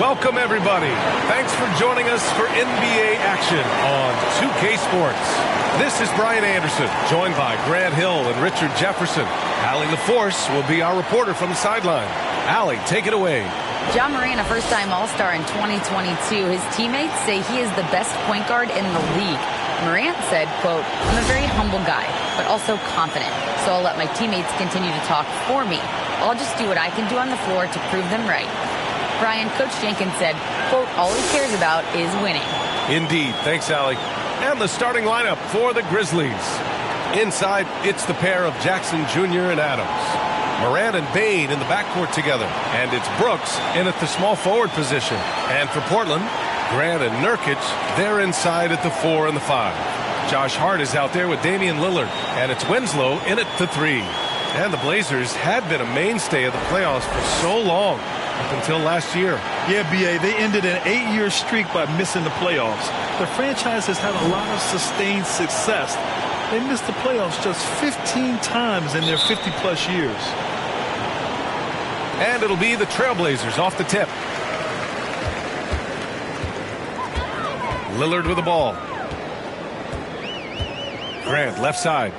Welcome, everybody. Thanks for joining us for NBA action on 2K Sports. This is Brian Anderson, joined by Grant Hill and Richard Jefferson. Allie LaForce will be our reporter from the sideline. Allie, take it away. Ja Morant, a first-time All-Star in 2022. His teammates say he is the best point guard in the league. Morant said, quote, "I'm a very humble guy, but also confident. So I'll let my teammates continue to talk for me. I'll just do what I can do on the floor to prove them right." Brian, Coach Jenkins said, quote, "All he cares about is winning." Indeed. Thanks, Allie. And the starting lineup for the Grizzlies. Inside, it's the pair of Jackson Jr. and Adams. Morant and Bane in the backcourt together. And it's Brooks in at the small forward position. And for Portland, Grant and Nurkic, they're inside at the 4 and the 5. Josh Hart is out there with Damian Lillard. And it's Winslow in at the 3. And the Blazers had been a mainstay of the playoffs for so long, up until last year. Yeah, B.A., they ended an 8-year streak by missing the playoffs. The franchise has had a lot of sustained success. They missed the playoffs just 15 times in their 50-plus years. And it'll be the Trailblazers off the tip. Lillard with the ball. Grant, left side.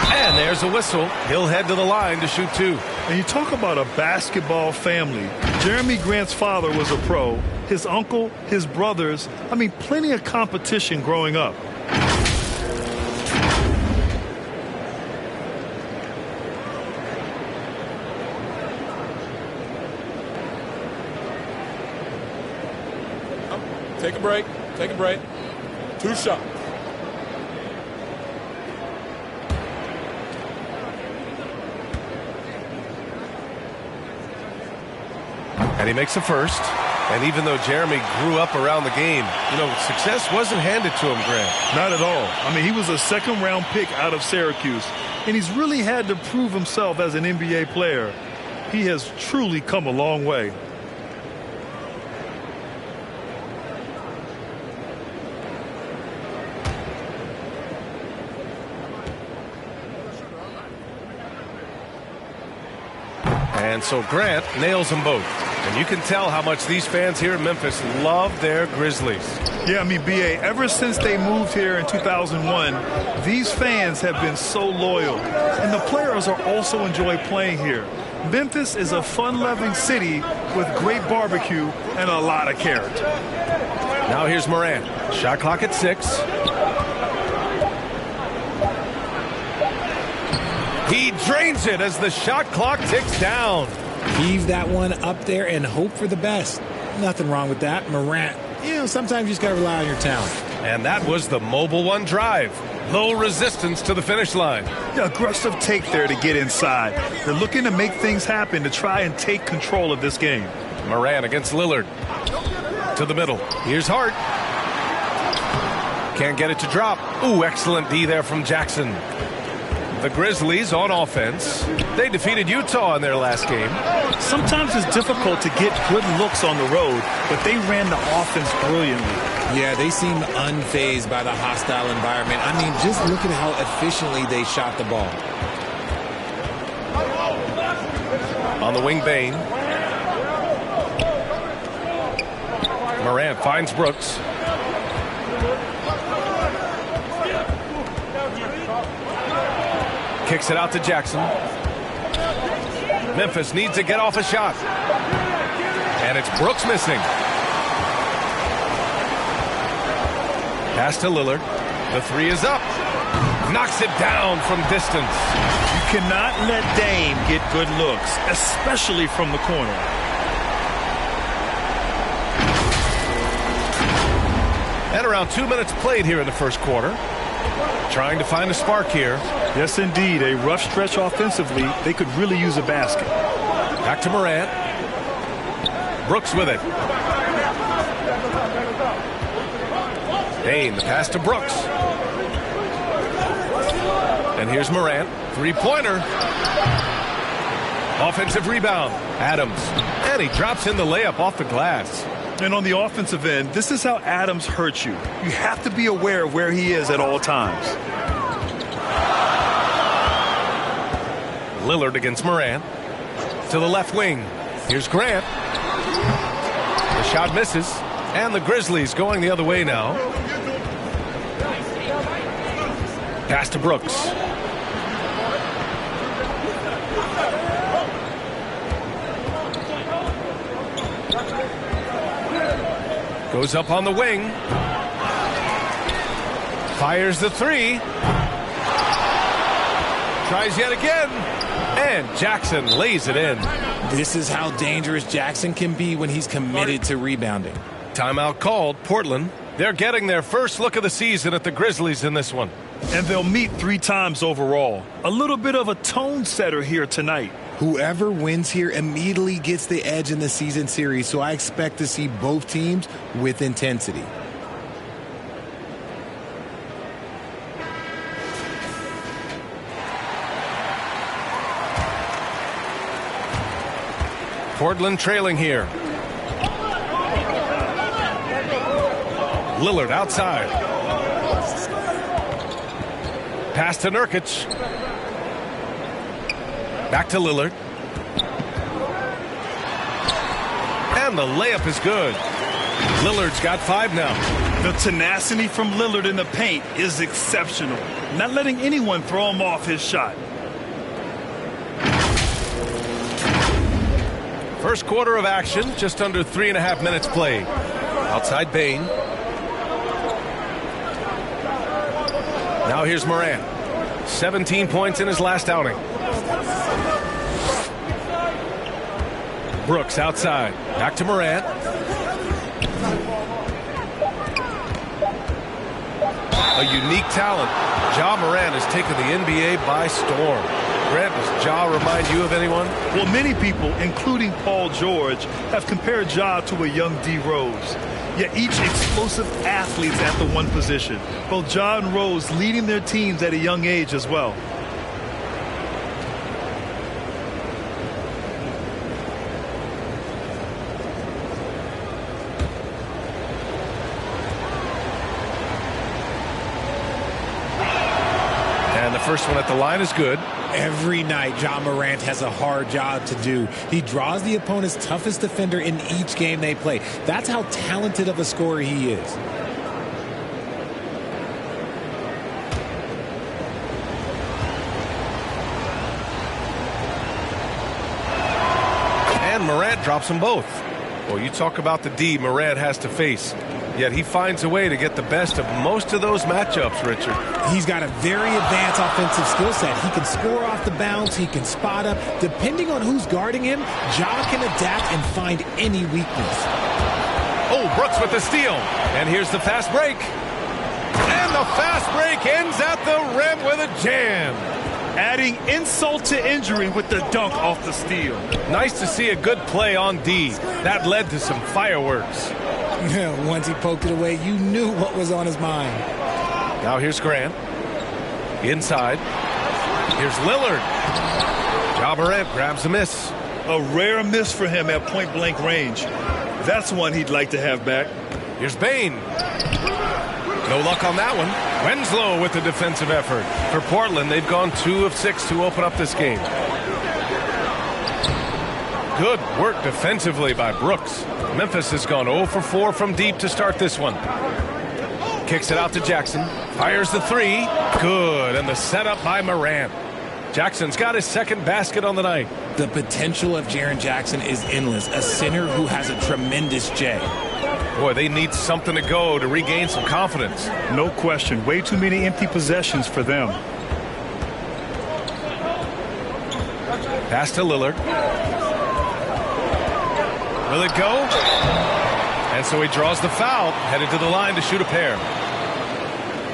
And there's a whistle. He'll head to the line to shoot 2. And you talk about a basketball family. Jeremy Grant's father was a pro. His uncle, his brothers. I mean, plenty of competition growing up. Take a break. Take a break. 2 shots. And he makes a first. And even though Jeremy grew up around the game, success wasn't handed to him, Grant. Not at all. I mean, he was a second-round pick out of Syracuse. And he's really had to prove himself as an NBA player. He has truly come a long way. And so Grant nails them both. And you can tell how much these fans here in Memphis love their Grizzlies. Yeah, I mean, B.A., ever since they moved here in 2001, these fans have been so loyal. And the players are also enjoy playing here. Memphis is a fun-loving city with great barbecue and a lot of character. Now here's Morant. Shot clock at 6. He drains it as the shot clock ticks down. Heave that one up there and hope for the best. Nothing wrong with that. Morant, sometimes you just got to rely on your talent. And that was the Mobile One drive. Low resistance to the finish line. Yeah, aggressive take there to get inside. They're looking to make things happen to try and take control of this game. Morant against Lillard. To the middle. Here's Hart. Can't get it to drop. Ooh, excellent D there from Jackson. The Grizzlies on offense. They defeated Utah in their last game. Sometimes it's difficult to get good looks on the road, but they ran the offense brilliantly. Yeah, they seem unfazed by the hostile environment. I mean, just look at how efficiently they shot the ball. On the wing, Bane. Morant finds Brooks. Kicks it out to Jackson. Memphis needs to get off a shot. And it's Brooks missing. Pass to Lillard. The 3 is up. Knocks it down from distance. You cannot let Dame get good looks, especially from the corner. And around 2 minutes played here in the first quarter. Trying to find a spark here. Yes, indeed. A rough stretch offensively. They could really use a basket. Back to Morant. Brooks with it. Bane, the pass to Brooks. And here's Morant. 3-pointer. Offensive rebound. Adams. And he drops in the layup off the glass. And on the offensive end, this is how Adams hurts you. You have to be aware of where he is at all times. Lillard against Morant. To the left wing. Here's Grant. The shot misses. And the Grizzlies going the other way now. Pass to Brooks. Goes up on the wing. Fires the three. Tries yet again. And Jackson lays it in. This is how dangerous Jackson can be when he's committed to rebounding. Timeout called. Portland. They're getting their first look of the season at the Grizzlies in this one. And they'll meet 3 times overall. A little bit of a tone setter here tonight. Whoever wins here immediately gets the edge in the season series, so I expect to see both teams with intensity. Portland trailing here. Lillard outside. Pass to Nurkic. Back to Lillard. And the layup is good. Lillard's got 5 now. The tenacity from Lillard in the paint is exceptional. Not letting anyone throw him off his shot. First quarter of action, just under 3.5 minutes played. Outside Bane. Now here's Morant. 17 points in his last outing. Brooks outside. Back to Morant. A unique talent. Ja Morant has taken the NBA by storm. Grant, does Ja remind you of anyone? Well, many people, including Paul George, have compared Ja to a young D. Rose. Yet each explosive athletes at the one position. Both Ja and Rose leading their teams at a young age as well. And the first one at the line is good. Every night, Ja Morant has a hard job to do. He draws the opponent's toughest defender in each game they play. That's how talented of a scorer he is. And Morant drops them both. Well, you talk about the D Morant has to face. Yet he finds a way to get the best of most of those matchups, Richard. He's got a very advanced offensive skill set. He can score off the bounce. He can spot up. Depending on who's guarding him, Ja can adapt and find any weakness. Oh, Brooks with the steal. And here's the fast break. And the fast break ends at the rim with a jam. Adding insult to injury with the dunk off the steal. Nice to see a good play on D. That led to some fireworks. Once he poked it away, you knew what was on his mind. Now here's Grant. Inside. Here's Lillard. Ja Morant grabs a miss. A rare miss for him at point-blank range. That's one he'd like to have back. Here's Bane. No luck on that one. Winslow with the defensive effort. For Portland, they've gone 2 of 6 to open up this game. Good work defensively by Brooks. Memphis has gone 0 for 4 from deep to start this one. Kicks it out to Jackson. Fires the 3. Good. And the setup by Morant. Jackson's got his second basket on the night. The potential of Jaren Jackson is endless. A center who has a tremendous J. Boy, they need something to go to regain some confidence. No question. Way too many empty possessions for them. Pass to Lillard. Will it go? And so he draws the foul, headed to the line to shoot a pair.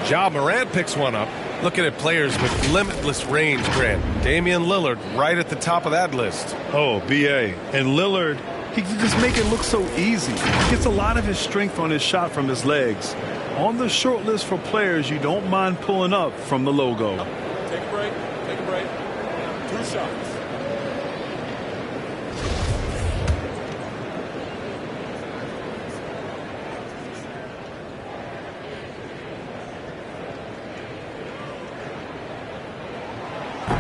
Ja Morant picks one up. Looking at players with limitless range, Grant. Damian Lillard right at the top of that list. Oh, B.A. And Lillard, he can just make it look so easy. He gets a lot of his strength on his shot from his legs. On the short list for players you don't mind pulling up from the logo. Take a break. Take a break. 2 shots.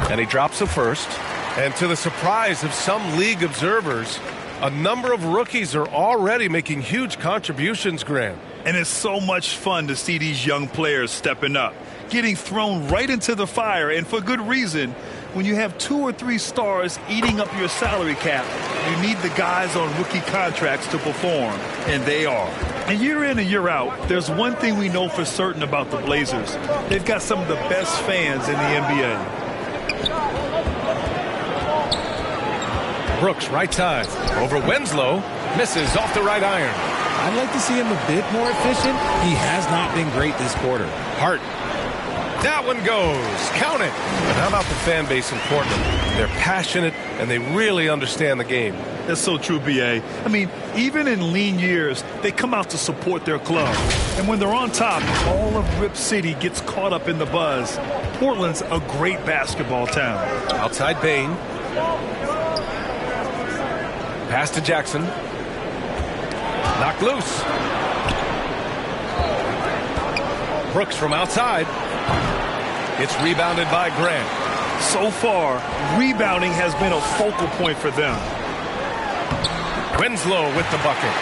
And he drops the first. And to the surprise of some league observers, a number of rookies are already making huge contributions, Grant. And it's so much fun to see these young players stepping up, getting thrown right into the fire, and for good reason. When you have 2 or 3 stars eating up your salary cap, you need the guys on rookie contracts to perform, and they are. And year in and year out, there's one thing we know for certain about the Blazers. They've got some of the best fans in the NBA. Brooks, right side. Over Winslow. Misses off the right iron. I'd like to see him a bit more efficient. He has not been great this quarter. Hart. That one goes. Count it. And how about the fan base in Portland? They're passionate, and they really understand the game. That's so true, B.A. I mean, even in lean years, they come out to support their club. And when they're on top, all of Rip City gets caught up in the buzz. Portland's a great basketball town. Outside Bain. Pass to Jackson. Knocked loose. Brooks from outside. It's rebounded by Grant. So far, rebounding has been a focal point for them. Winslow with the bucket.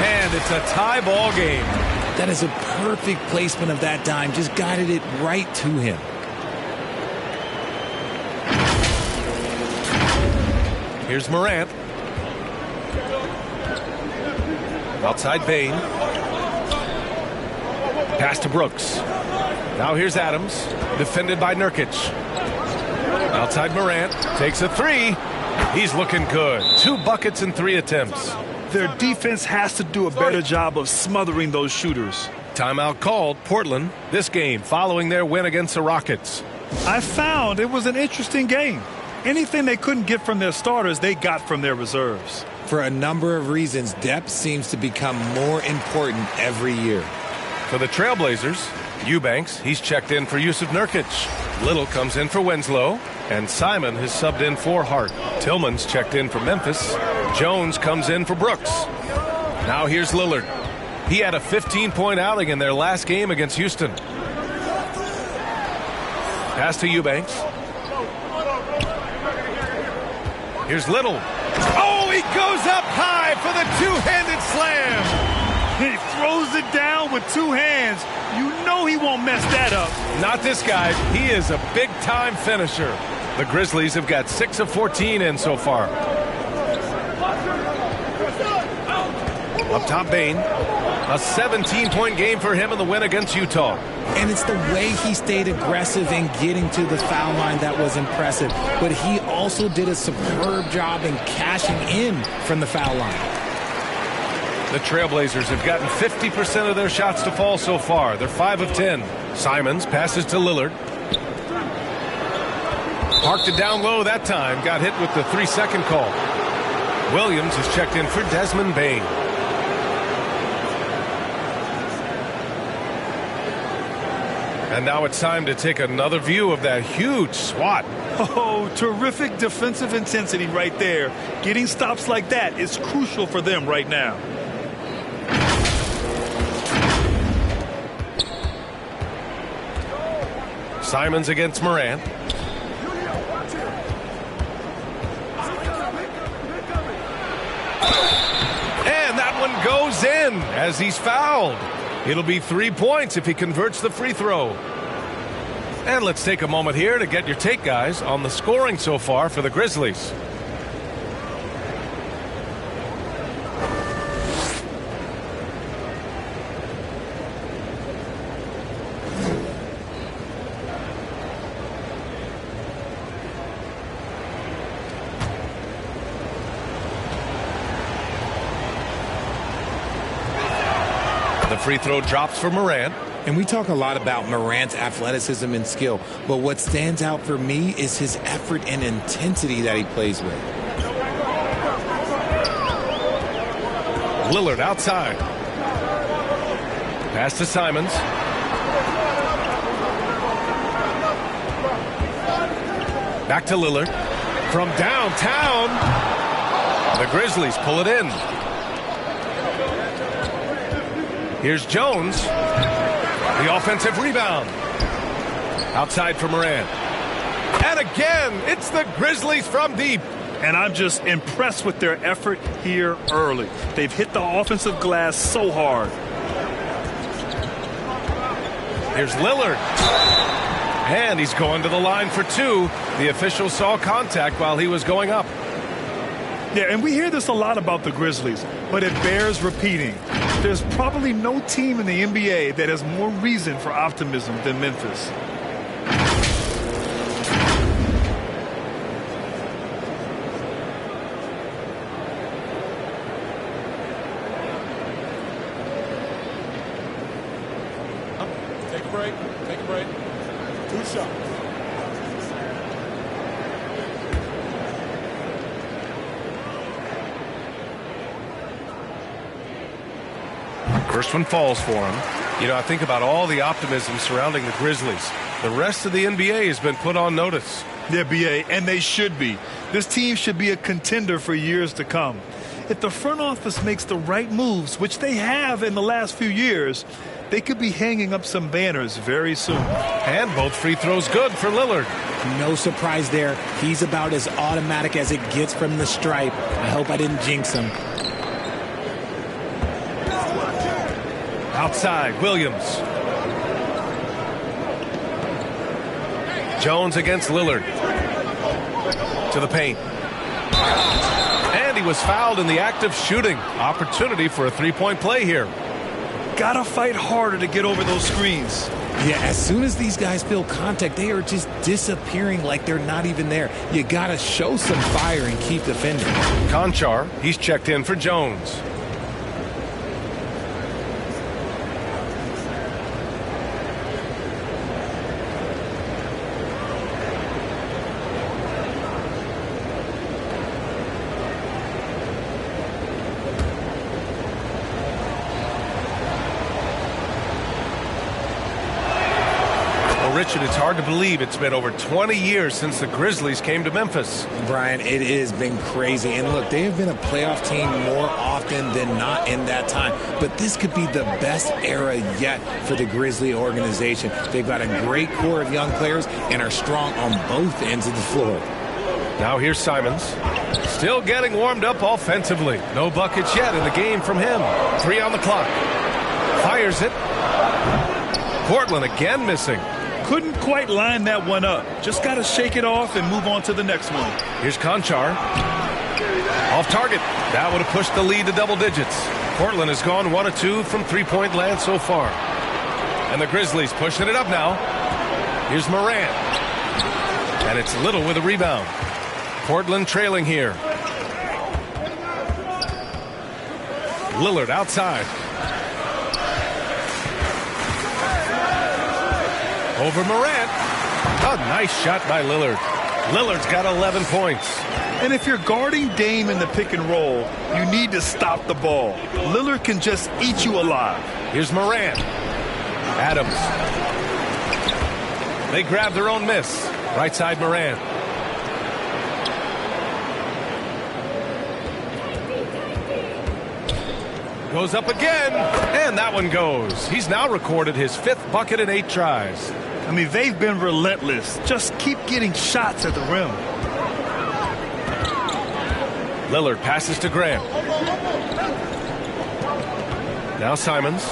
And it's a tie ball game. That is a perfect placement of that dime. Just guided it right to him. Here's Morant. Outside Bain. Pass to Brooks. Now here's Adams. Defended by Nurkic. Outside Morant. Takes a 3. He's looking good. 2 buckets in 3 attempts. Their defense has to do a better job of smothering those shooters. Timeout called. Portland. This game following their win against the Rockets. I found it was an interesting game. Anything they couldn't get from their starters, they got from their reserves. For a number of reasons, depth seems to become more important every year. For the Trailblazers, Eubanks, he's checked in for Yusuf Nurkic. Little comes in for Winslow, and Simon has subbed in for Hart. Tillman's checked in for Memphis. Jones comes in for Brooks. Now here's Lillard. He had a 15-point outing in their last game against Houston. Pass to Eubanks. Here's Little. Oh, he goes up high for the two-handed slam. He throws it down with 2 hands. You know he won't mess that up. Not this guy. He is a big-time finisher. The Grizzlies have got 6 of 14 in so far. Up top, Bain. A 17-point game for him in the win against Utah. And it's the way he stayed aggressive in getting to the foul line that was impressive. But he also did a superb job in cashing in from the foul line. The Trailblazers have gotten 50% of their shots to fall so far. They're 5 of 10. Simons passes to Lillard. Parked it down low that time. Got hit with the 3-second call. Williams has checked in for Desmond Bain. And now it's time to take another view of that huge swat. Oh, terrific defensive intensity right there. Getting stops like that is crucial for them right now. Simons against Morant. And that one goes in as he's fouled. It'll be 3 points if he converts the free throw. And let's take a moment here to get your take, guys, on the scoring so far for the Grizzlies. The free throw drops for Morant. And we talk a lot about Morant's athleticism and skill, but what stands out for me is his effort and intensity that he plays with. Lillard outside. Pass to Simons. Back to Lillard. From downtown, the Grizzlies pull it in. Here's Jones. The offensive rebound. Outside for Morant. And again, it's the Grizzlies from deep. And I'm just impressed with their effort here early. They've hit the offensive glass so hard. Here's Lillard. And he's going to the line for two. The official saw contact while he was going up. Yeah, and we hear this a lot about the Grizzlies, but it bears repeating. There's probably no team in the NBA that has more reason for optimism than Memphis. Take a break. Take a break. 2 shots. First one falls for him. You know, I think about all the optimism surrounding the Grizzlies. The rest of the NBA has been put on notice. Yeah, BA, and they should be. This team should be a contender for years to come. If the front office makes the right moves, which they have in the last few years, they could be hanging up some banners very soon. And both free throws good for Lillard. No surprise there. He's about as automatic as it gets from the stripe. I hope I didn't jinx him. Outside, Williams. Jones against Lillard. To the paint. And he was fouled in the act of shooting. Opportunity for a three-point play here. Gotta fight harder to get over those screens. Yeah, as soon as these guys feel contact, they are just disappearing like they're not even there. You gotta show some fire and keep defending. Conchar, he's checked in for Jones. Richard, it's hard to believe it's been over 20 years since the Grizzlies came to Memphis. Brian, it has been crazy. And look, they have been a playoff team more often than not in that time. But this could be the best era yet for the Grizzly organization. They've got a great core of young players and are strong on both ends of the floor. Now here's Simons. Still getting warmed up offensively. No buckets yet in the game from him. 3 on the clock. Fires it. Portland again missing. Couldn't quite line that one up. Just got to shake it off and move on to the next one. Here's Conchar. Off target. That would have pushed the lead to double digits. Portland has gone 1 of 2 from three-point land so far. And the Grizzlies pushing it up now. Here's Morant. And it's Little with a rebound. Portland trailing here. Lillard outside. Over Morant. A nice shot by Lillard. Lillard's got 11 points. And if you're guarding Dame in the pick and roll, you need to stop the ball. Lillard can just eat you alive. Here's Morant. Adams. They grab their own miss. Right side Morant. Goes up again. And that one goes. He's now recorded his 5th bucket in 8 tries. I mean, they've been relentless. Just keep getting shots at the rim. Lillard passes to Graham. Now Simons.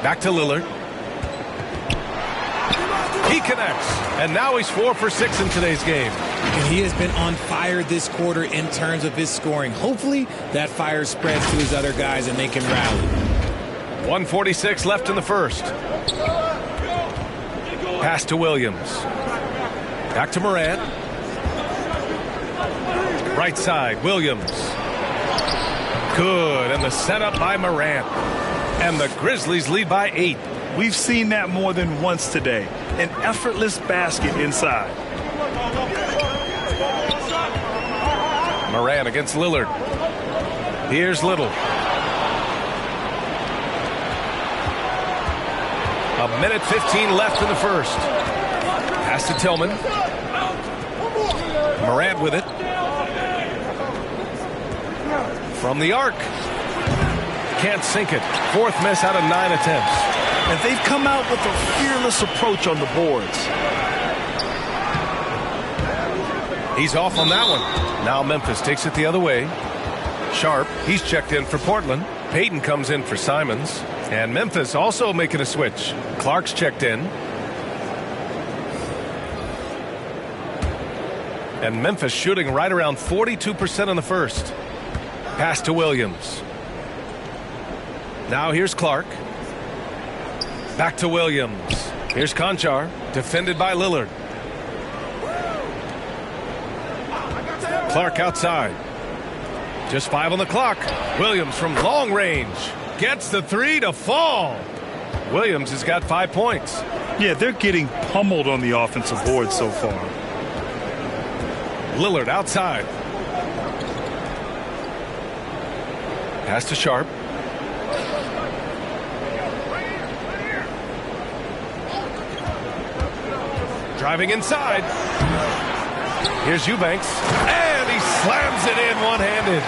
Back to Lillard. He connects. And now he's 4 for 6 in today's game. And he has been on fire this quarter in terms of his scoring. Hopefully that fire spreads to his other guys and they can rally. 1:46 left in the first. Pass to Williams. Back to Morant. Right side, Williams. Good, and the setup by Morant. And the Grizzlies lead by 8. We've seen that more than once today. An effortless basket inside. Morant against Lillard. Here's Little. A minute 15 left in the first. Pass to Tillman. Morant with it. From the arc. Can't sink it. 4th miss out of 9 attempts. And they've come out with a fearless approach on the boards. He's off on that one. Now Memphis takes it the other way. Sharp, he's checked in for Portland. Payton comes in for Simons. And Memphis also making a switch. Clark's checked in. And Memphis shooting right around 42% in the first. Pass to Williams. Now here's Clark. Back to Williams. Here's Conchar, defended by Lillard. Clark outside. Just 5 on the clock. Williams from long range. Gets the 3 to fall. Williams has got 5 points. Yeah, they're getting pummeled on the offensive board so far. Lillard outside. Pass to Sharp. Driving inside. Here's Eubanks. And he slams it in one-handed.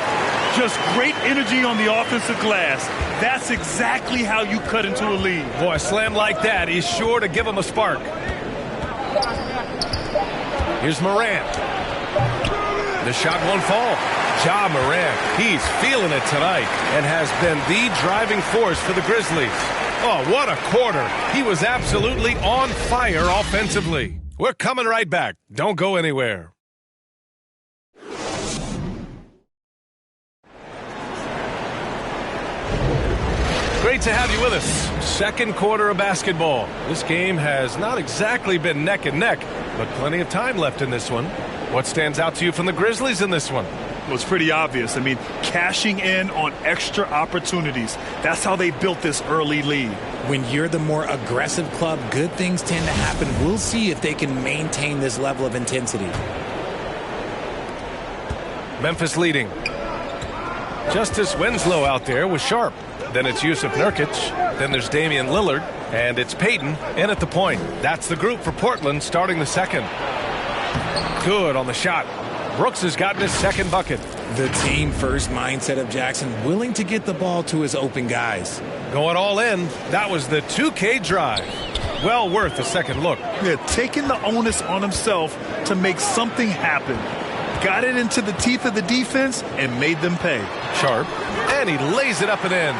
Just great energy on the offensive glass. That's exactly how you cut into a lead. Boy, a slam like that is sure to give him a spark. Here's Morant. The shot won't fall. Ja Morant, he's feeling it tonight and has been the driving force for the Grizzlies. Oh, what a quarter. He was absolutely on fire offensively. We're coming right back. Don't go anywhere. Great to have you with us. Second quarter of basketball. This game has not exactly been neck and neck, but plenty of time left in this one. What stands out to you from the Grizzlies in this one? Well, it's pretty obvious. I mean, cashing in on extra opportunities. That's how they built this early lead. When you're the more aggressive club, good things tend to happen. We'll see if they can maintain this level of intensity. Memphis leading. Justice Winslow out there with Sharp. Then it's Yusuf Nurkic. Then there's Damian Lillard. And it's Payton in at the point. That's the group for Portland starting the second. Good on the shot. Brooks has gotten his second bucket. The team-first mindset of Jackson, willing to get the ball to his open guys. Going all in. That was the 2K drive. Well worth a second look. Yeah, taking the onus on himself to make something happen. Got it into the teeth of the defense and made them pay. Sharp. And he lays it up and in.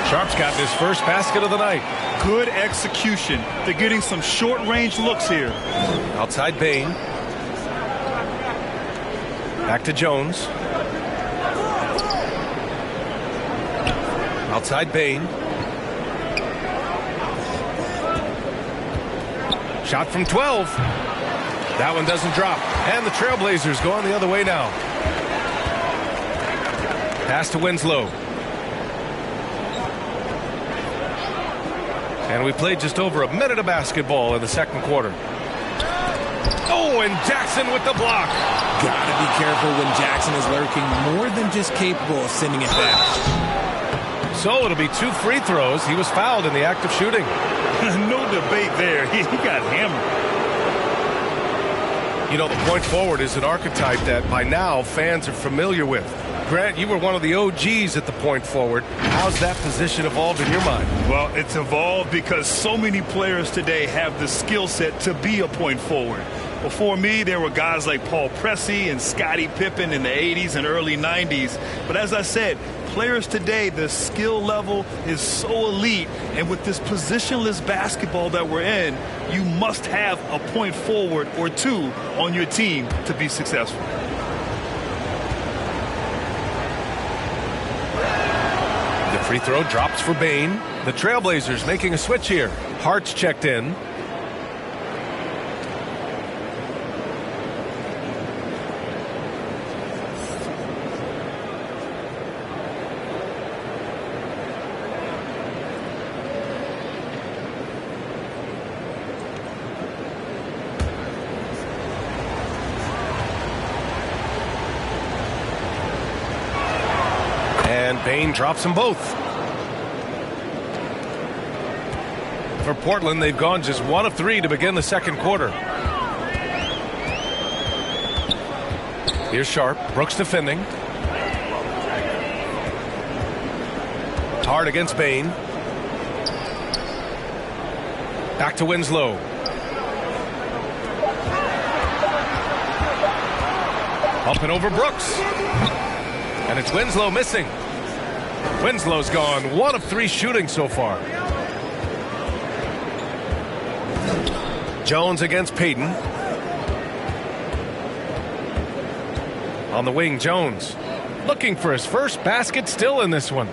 Sharp's gotten his first basket of the night. Good execution. They're getting some short-range looks here. Outside Bane. Back to Jones. Outside Bane. Shot from 12. That one doesn't drop. And the Trailblazers go on the other way now. Pass to Winslow. And we played just over a minute of basketball in the second quarter. Oh, and Jackson with the block. Gotta be careful when Jackson is lurking, more than just capable of sending it back. So it'll be 2 free throws. He was fouled in the act of shooting. No debate there. He got hammered. You know, the point forward is an archetype that by now fans are familiar with. Grant, you were one of the OGs at the point forward. How's that position evolved in your mind? Well, it's evolved because so many players today have the skill set to be a point forward. Before me, there were guys like Paul Pressey and Scottie Pippen in the 80s and early 90s. But as I said, players today, the skill level is so elite. And with this positionless basketball that we're in, you must have a point forward or two on your team to be successful. The free throw drops for Bane. The Trailblazers making a switch here. Hart's checked in. And Bane drops them both. For Portland, they've gone just 1 of 3 to begin the second quarter. Here's Sharp. Brooks defending. Hard against Bane. Back to Winslow. Up and over Brooks. And it's Winslow missing. Winslow's gone 1 of 3 shooting so far. Jones against Payton. On the wing, Jones. Looking for his first basket still in this one.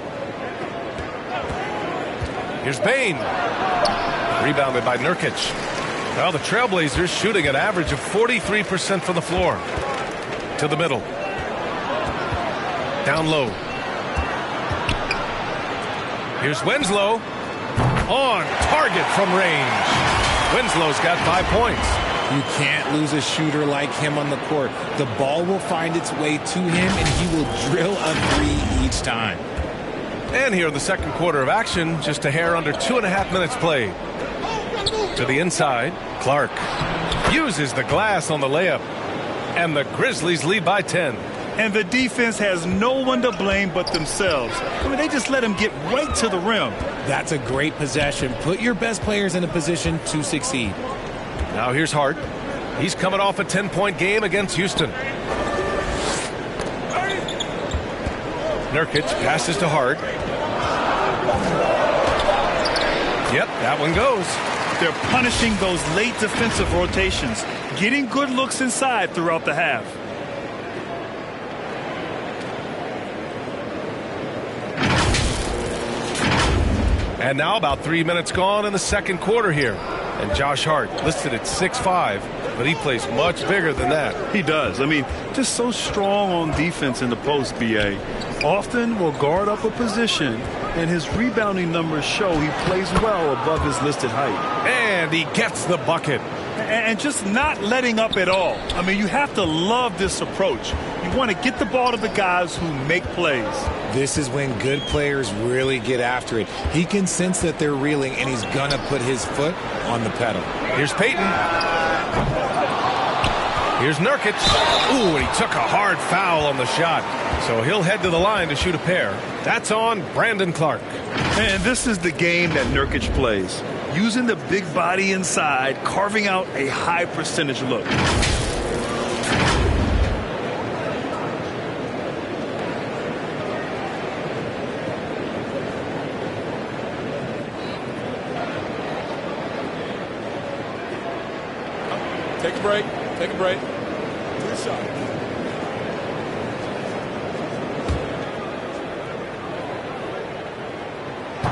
Here's Bain. Rebounded by Nurkic. Now the Trailblazers shooting an average of 43% from the floor. To the middle. Down low. Here's Winslow. On target from range. Winslow's got 5 points. You can't lose a shooter like him on the court. The ball will find its way to him, and he will drill a 3 each time. And here in the second quarter of action, just a hair under 2.5 minutes played. To the inside, Clark uses the glass on the layup. And the Grizzlies lead by 10. And the defense has no one to blame but themselves. I mean, they just let him get right to the rim. That's a great possession. Put your best players in a position to succeed. Now here's Hart. He's coming off a 10-point game against Houston. Nurkic passes to Hart. Yep, that one goes. They're punishing those late defensive rotations, getting good looks inside throughout the half. And now about 3 minutes gone in the second quarter here. And Josh Hart listed at 6'5", but he plays much bigger than that. He does. I mean, just so strong on defense in the post, B.A. Often will guard up a position, and his rebounding numbers show he plays well above his listed height. And he gets the bucket. And just not letting up at all. I mean, you have to love this approach. You want to get the ball to the guys who make plays. This is when good players really get after it. He can sense that they're reeling, and he's going to put his foot on the pedal. Here's Payton. Here's Nurkic. Ooh, and he took a hard foul on the shot. So he'll head to the line to shoot a pair. That's on Brandon Clark. And this is the game that Nurkic plays. Using the big body inside, carving out a high percentage look. Take a break. Take a break. 2 shots.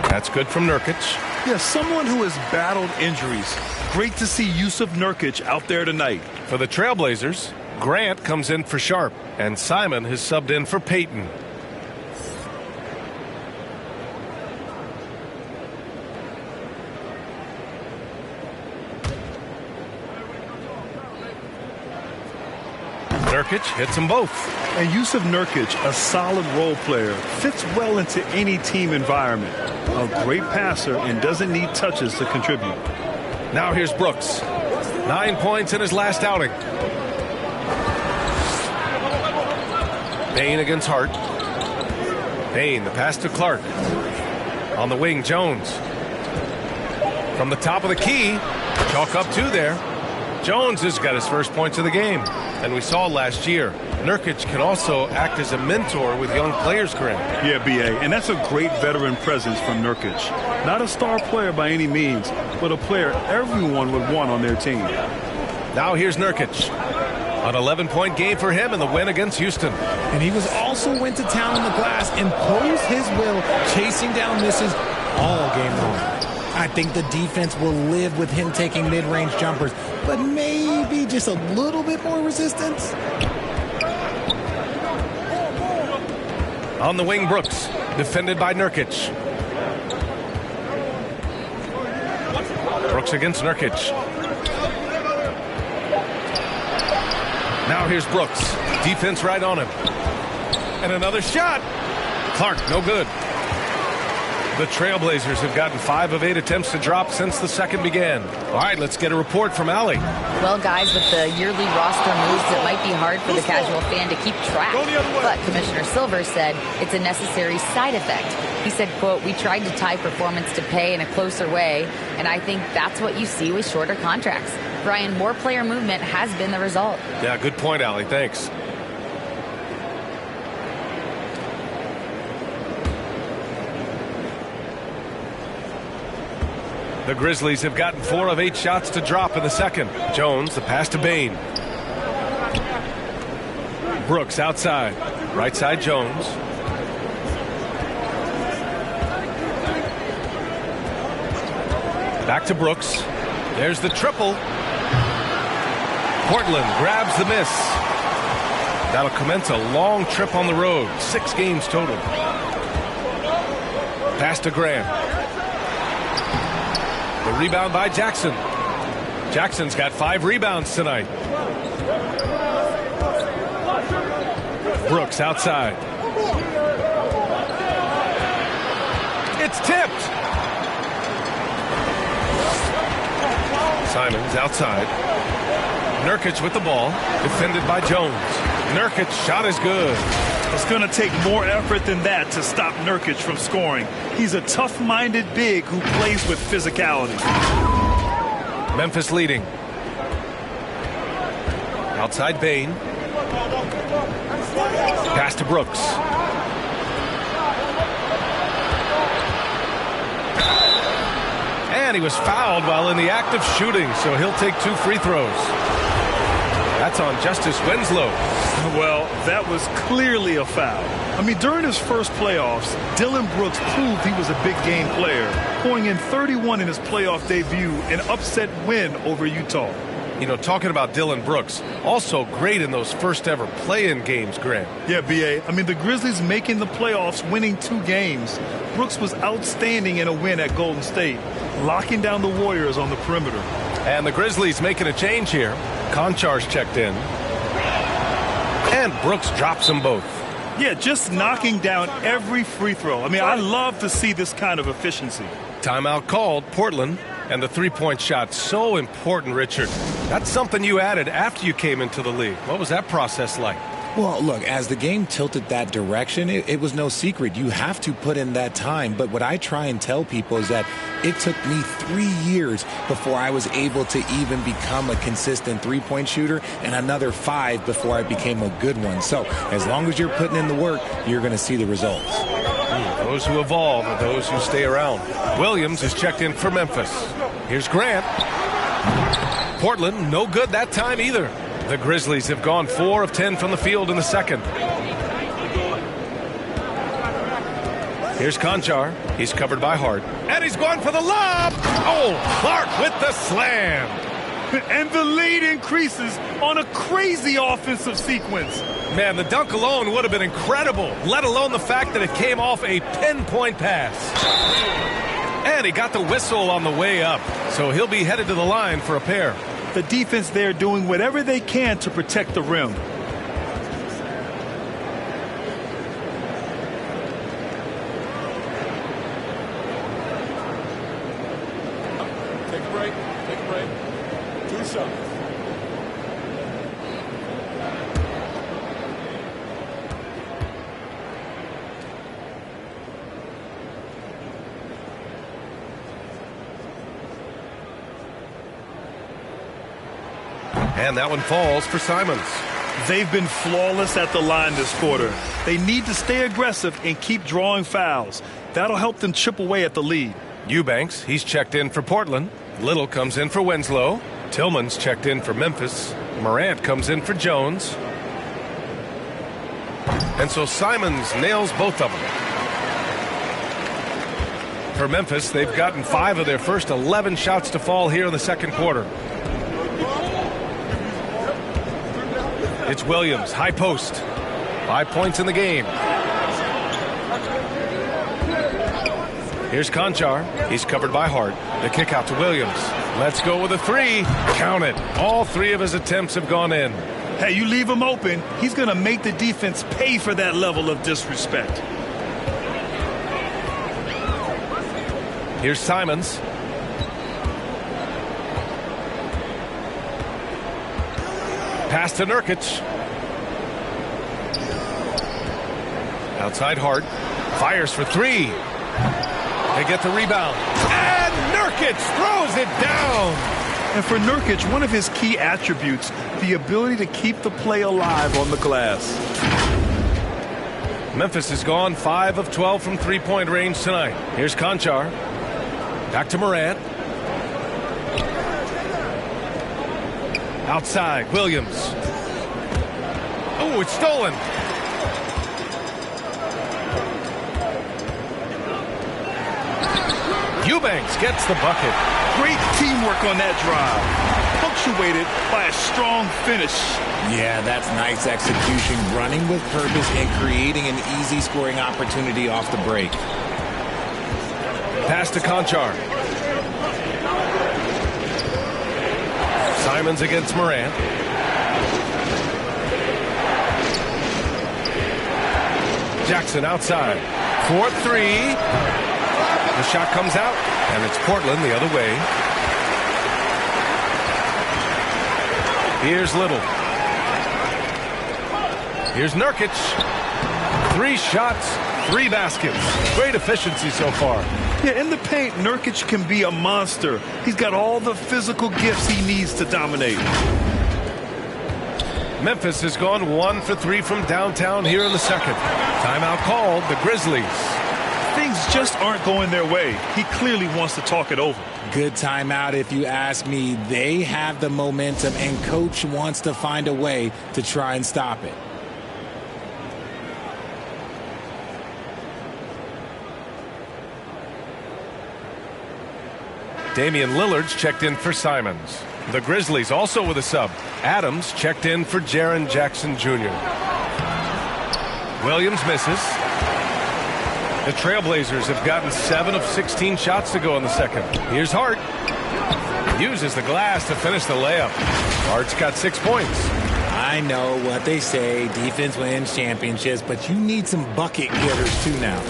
That's good from Nurkic. Yeah, someone who has battled injuries. Great to see Yusuf Nurkic out there tonight. For the Trailblazers, Grant comes in for Sharp, and Simon has subbed in for Payton. Nurkic hits them both. And Yusuf Nurkic, a solid role player, fits well into any team environment. A great passer and doesn't need touches to contribute. Now here's Brooks. 9 points in his last outing. Bain against Hart. Bain, the pass to Clark. On the wing, Jones. From the top of the key, chalk up 2 there. Jones has got his first points of the game. And we saw last year, Nurkic can also act as a mentor with young players, Corinne. Yeah, B.A., and that's a great veteran presence from Nurkic. Not a star player by any means, but a player everyone would want on their team. Now here's Nurkic. An 11-point game for him in the win against Houston. And he was also went to town on the glass, imposed his will, chasing down misses all game long. I think the defense will live with him taking mid-range jumpers, but maybe just a little bit more resistance. On the wing, Brooks, defended by Nurkic. Brooks against Nurkic. Now here's Brooks. Defense right on him. And another shot. Clark, no good. The Trailblazers have gotten 5 of 8 attempts to drop since the second began. All right, let's get a report from Allie. Well, guys, with the yearly roster moves, it might be hard for the casual fan to keep track. But Commissioner Silver said it's a necessary side effect. He said, quote, "We tried to tie performance to pay in a closer way, and I think that's what you see with shorter contracts." Brian, more player movement has been the result. Yeah, good point, Allie. Thanks. The Grizzlies have gotten 4 of 8 shots to drop in the second. Jones, the pass to Bane. Brooks outside. Right side Jones. Back to Brooks. There's the triple. Portland grabs the miss. That'll commence a long trip on the road. 6 games total. Pass to Graham. The rebound by Jackson. Jackson's got 5 rebounds tonight. Brooks outside. It's tipped. Simons outside. Nurkic with the ball. Defended by Jones. Nurkic shot is good. It's going to take more effort than that to stop Nurkic from scoring. He's a tough-minded big who plays with physicality. Memphis leading. Outside Bane. Pass to Brooks. And he was fouled while in the act of shooting, so he'll take 2 free throws. That's on Justice Winslow. Well, that was clearly a foul. I mean, during his first playoffs, Dillon Brooks proved he was a big game player, pouring in 31 in his playoff debut, an upset win over Utah. You know, talking about Dillon Brooks, also great in those first ever play-in games, Grant. Yeah, B.A. I mean, the Grizzlies making the playoffs, winning 2 games. Brooks was outstanding in a win at Golden State, locking down the Warriors on the perimeter. And the Grizzlies making a change here. Konchar's checked in. And Brooks drops them both. Yeah, just knocking down every free throw. I mean, I love to see this kind of efficiency. Timeout called, Portland. And the three-point shot, so important, Richard. That's something you added after you came into the league. What was that process like? Well, look, as the game tilted that direction, it was no secret. You have to put in that time. But what I try and tell people is that it took me 3 years before I was able to even become a consistent three-point shooter, and another 5 before I became a good one. So as long as you're putting in the work, you're going to see the results. Those who evolve are those who stay around. Williams is checked in for Memphis. Here's Grant. Portland, no good that time either. The Grizzlies have gone 4 of 10 from the field in the second. Here's Konchar. He's covered by Hart. And he's going for the lob. Oh, Clark with the slam. And the lead increases on a crazy offensive sequence. Man, the dunk alone would have been incredible, let alone the fact that it came off a pinpoint pass. And he got the whistle on the way up, so he'll be headed to the line for a pair. The defense there doing whatever they can to protect the rim. Take a break. Take a break. 2 shots. And that one falls for Simons. They've been flawless at the line this quarter. They need to stay aggressive and keep drawing fouls. That'll help them chip away at the lead. Eubanks, he's checked in for Portland. Little comes in for Winslow. Tillman's checked in for Memphis. Morant comes in for Jones. And so Simons nails both of them. For Memphis, they've gotten 5 of their first 11 shots to fall here in the second quarter. It's Williams, high post. 5 points in the game. Here's Konchar. He's covered by Hart. The kick out to Williams. Let's go with a 3. Count it. All 3 of his attempts have gone in. Hey, you leave him open, he's going to make the defense pay for that level of disrespect. Here's Simons. Pass to Nurkic. Outside Hart. Fires for 3. They get the rebound. And Nurkic throws it down. And for Nurkic, one of his key attributes, the ability to keep the play alive on the glass. Memphis has gone 5 of 12 from three-point range tonight. Here's Konchar. Back to Morant. Outside, Williams. Oh, it's stolen. Eubanks gets the bucket. Great teamwork on that drive. Punctuated by a strong finish. Yeah, that's nice execution, running with purpose and creating an easy scoring opportunity off the break. Pass to Conchar. Simons against Morant. Jackson outside. 4-3. The shot comes out, and it's Portland the other way. Here's Little. Here's Nurkic. 3 shots, 3 baskets. Great efficiency so far. Yeah, in the paint, Nurkic can be a monster. He's got all the physical gifts he needs to dominate. Memphis has gone 1 for 3 from downtown here in the second. Timeout called, the Grizzlies. Things just aren't going their way. He clearly wants to talk it over. Good timeout if you ask me. They have the momentum, and coach wants to find a way to try and stop it. Damian Lillard's checked in for Simons. The Grizzlies also with a sub. Adams checked in for Jaren Jackson Jr. Williams misses. The Trailblazers have gotten 7 of 16 shots to go in the second. Here's Hart. Uses the glass to finish the layup. Hart's got 6 points. I know what they say, defense wins championships, but you need some bucket getters too now.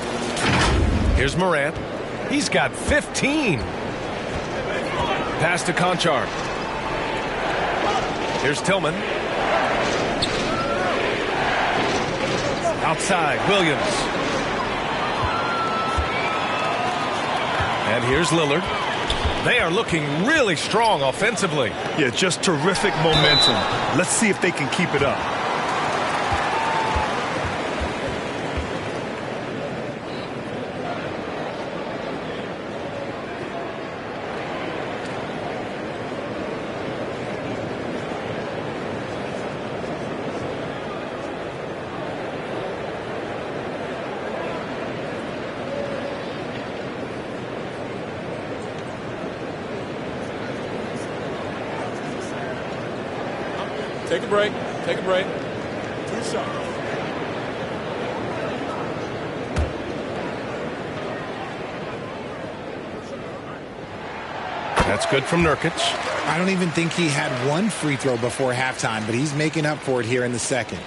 Here's Morant. He's got 15. Pass to Conchar. Here's Tillman. Outside, Williams. And here's Lillard. They are looking really strong offensively. Yeah, just terrific momentum. Let's see if they can keep it up. Take a break. Take a break. 2 shots. That's good from Nurkic. I don't even think he had 1 free throw before halftime, but he's making up for it here in the second.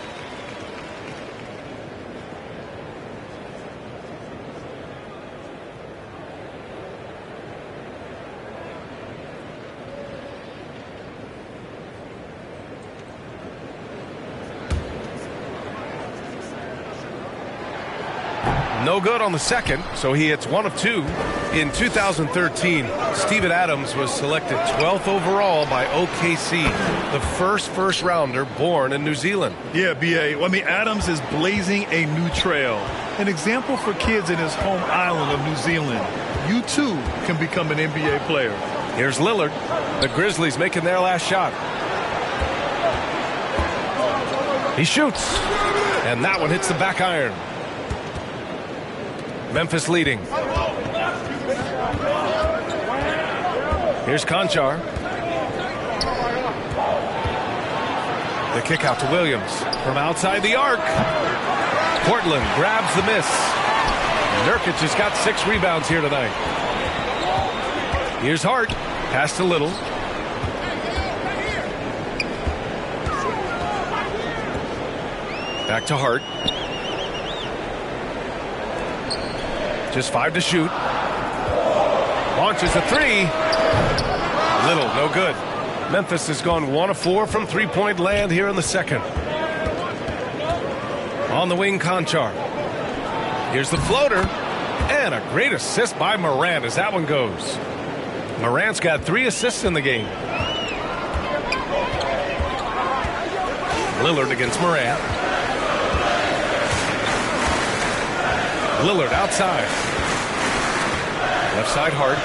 No good on the second, so he hits 1 of 2. In 2013, Steven Adams was selected 12th overall by OKC, the first rounder born in New Zealand. Yeah, B.A. I mean, Adams is blazing a new trail. An example for kids in his home island of New Zealand. You, too, can become an NBA player. Here's Lillard. The Grizzlies making their last shot. He shoots, and that one hits the back iron. Memphis leading. Here's Conchar. The kick out to Williams from outside the arc. Portland grabs the miss. Nurkic has got 6 rebounds here tonight. Here's Hart. Pass to Little. Back to Hart. Just 5 to shoot. Launches a 3. Little, no good. Memphis has gone 1 of 4 from three-point land here in the second. On the wing, Conchar. Here's the floater. And a great assist by Morant as that one goes. Morant's got 3 assists in the game. Lillard against Morant. Lillard outside. Left side Hart.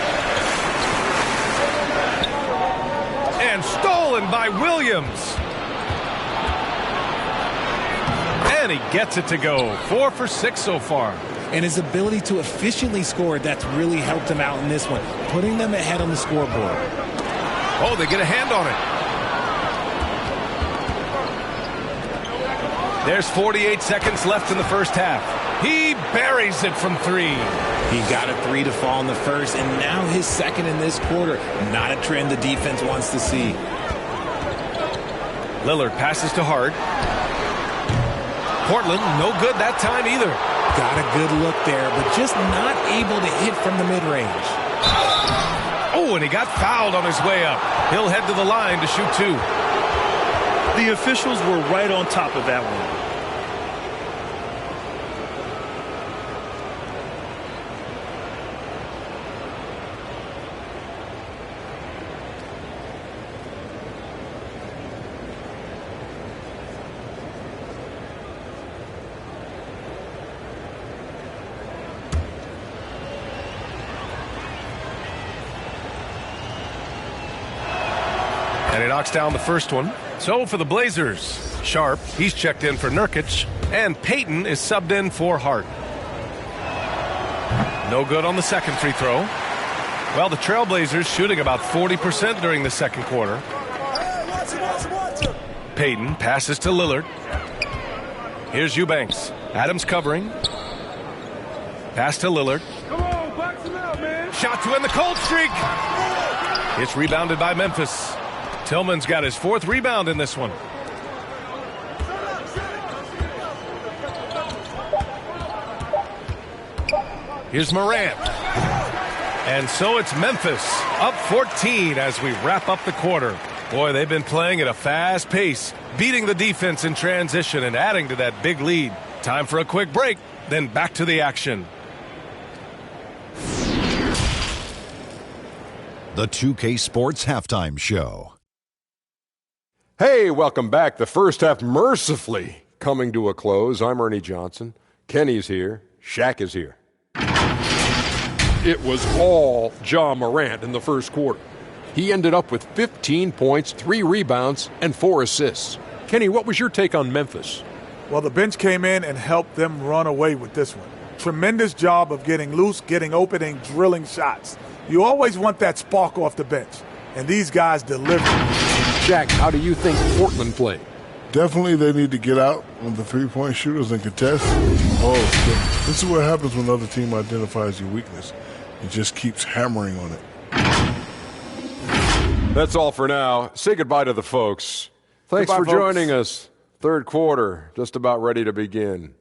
And And stolen by Williams. And he gets it to go. 4 for 6 so far. And his ability to efficiently score, that's really helped him out in this one, putting them ahead on the scoreboard. Oh, they get a hand on it. There's 48 seconds left in the first half. He buries it from 3. He got a 3 to fall in the first, and now his second in this quarter. Not a trend the defense wants to see. Lillard passes to Hart. Portland, no good that time either. Got a good look there, but just not able to hit from the mid-range. Oh, and he got fouled on his way up. He'll head to the line to shoot 2. The officials were right on top of that one. And he knocks down the first one. So for the Blazers, Sharp, he's checked in for Nurkic, and Payton is subbed in for Hart. No good on the second free throw. Well, the Trailblazers shooting about 40% during the second quarter. Payton passes to Lillard. Here's Eubanks. Adams covering. Pass to Lillard. Come on, box him out, man. Shot to end the cold streak. It's rebounded by Memphis. Tillman's got his 4th rebound in this one. Here's Morant. And so it's Memphis up 14 as we wrap up the quarter. Boy, they've been playing at a fast pace, beating the defense in transition and adding to that big lead. Time for a quick break, then back to the action. The 2K Sports Halftime Show. Hey, welcome back. The first half mercifully coming to a close. I'm Ernie Johnson. Kenny's here. Shaq is here. It was all Ja Morant in the first quarter. He ended up with 15 points, 3 rebounds, and 4 assists. Kenny, what was your take on Memphis? Well, the bench came in and helped them run away with this one. Tremendous job of getting loose, getting open, and drilling shots. You always want that spark off the bench, and these guys delivered. Shaq, how do you think Portland played? Definitely they need to get out on the three-point shooters and contest. This is what happens when the other team identifies your weakness. It just keeps hammering on it. That's all for now. Say goodbye to the folks. Thanks for joining us. Third quarter, just about ready to begin.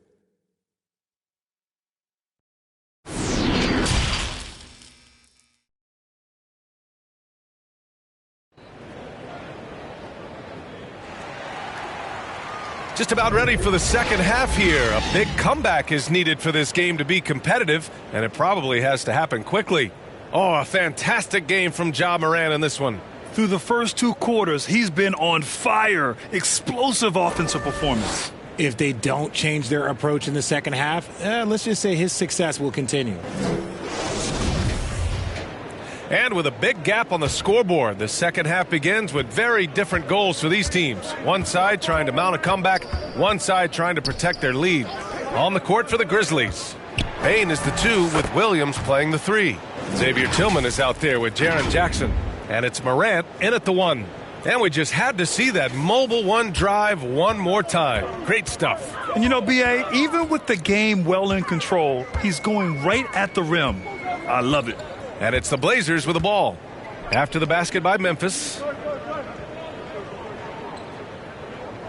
Just about ready for the second half here. A big comeback is needed for this game to be competitive, and it probably has to happen quickly. Oh, a fantastic game from Ja Morant in this one. Through the first 2 quarters, he's been on fire. Explosive offensive performance. If they don't change their approach in the second half, let's just say his success will continue. And with a big gap on the scoreboard, the second half begins with very different goals for these teams. One side trying to mount a comeback, one side trying to protect their lead. On the court for the Grizzlies, Payne is the 2 with Williams playing the 3. Xavier Tillman is out there with Jaren Jackson. And it's Morant in at the 1. And we just had to see that mobile 1 drive one more time. Great stuff. And you know, B.A., even with the game well in control, he's going right at the rim. I love it. And it's the Blazers with the ball. After the basket by Memphis.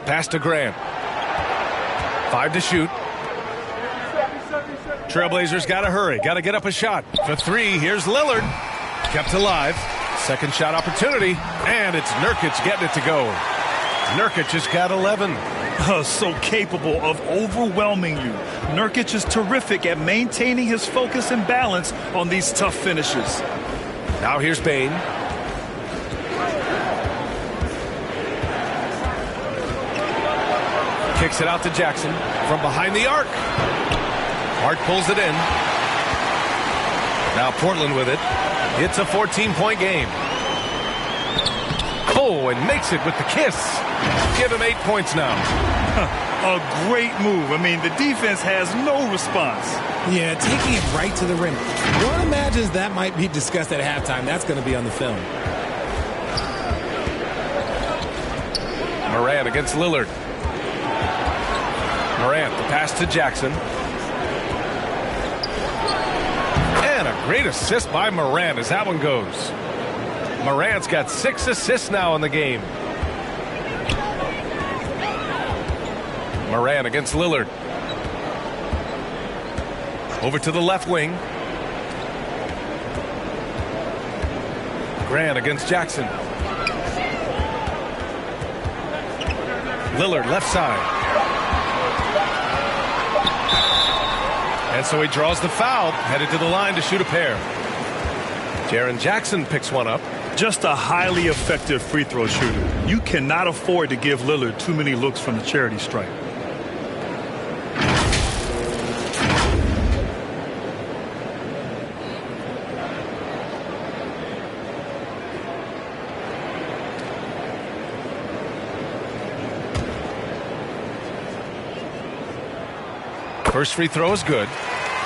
Pass to Grant. 5 to shoot. Trailblazers got to hurry. Got to get up a shot. For 3, here's Lillard. Kept alive. Second shot opportunity. And it's Nurkic getting it to go. Nurkic has got 11. So capable of overwhelming you. Nurkic is terrific at maintaining his focus and balance on these tough finishes. Now here's Payne. Kicks it out to Jackson from behind the arc. Hart pulls it in. Now Portland with it. It's a 14-point game. Oh, and makes it with the kiss. Give him 8 points now. A great move. I mean, the defense has no response. Yeah, taking it right to the rim. One imagines that might be discussed at halftime. That's going to be on the film. Morant against Lillard. Morant, the pass to Jackson. And a great assist by Morant as that one goes. Morant's got 6 assists now in the game. Morant against Lillard. Over to the left wing. Grant against Jackson. Lillard left side. And so he draws the foul, headed to the line to shoot a pair. Jaren Jackson picks one up. Just a highly effective free throw shooter. You cannot afford to give Lillard too many looks from the charity stripe. First free throw is good.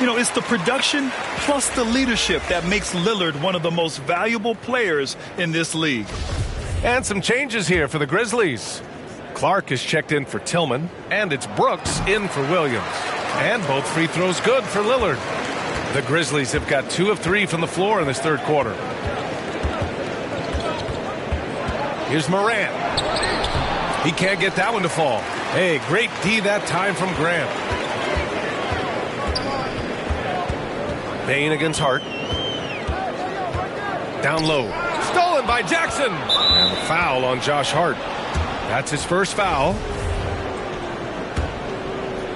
You know, it's the production plus the leadership that makes Lillard one of the most valuable players in this league. And some changes here for the Grizzlies. Clark is checked in for Tillman, and it's Brooks in for Williams. And both free throws good for Lillard. The Grizzlies have got 2 of 3 from the floor in this third quarter. Here's Morant. He can't get that one to fall. Hey, great D that time from Grant. Bain against Hart. Down low. Stolen by Jackson. And the foul on Josh Hart. That's his first foul.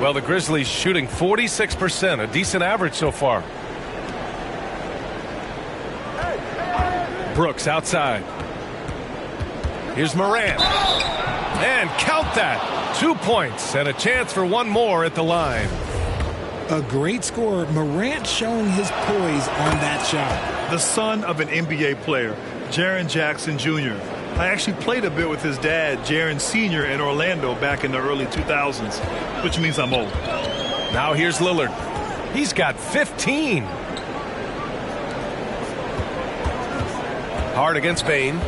Well, the Grizzlies shooting 46%, a decent average so far. Brooks outside. Here's Morant. And count that. 2 points and a chance for one more at the line. A great scorer. Morant showing his poise on that shot. The son of an NBA player, Jaren Jackson Jr. I actually played a bit with his dad, Jaren Sr. in Orlando back in the early 2000s, which means I'm old. Now here's Lillard. He's got 15. Hart against Bain.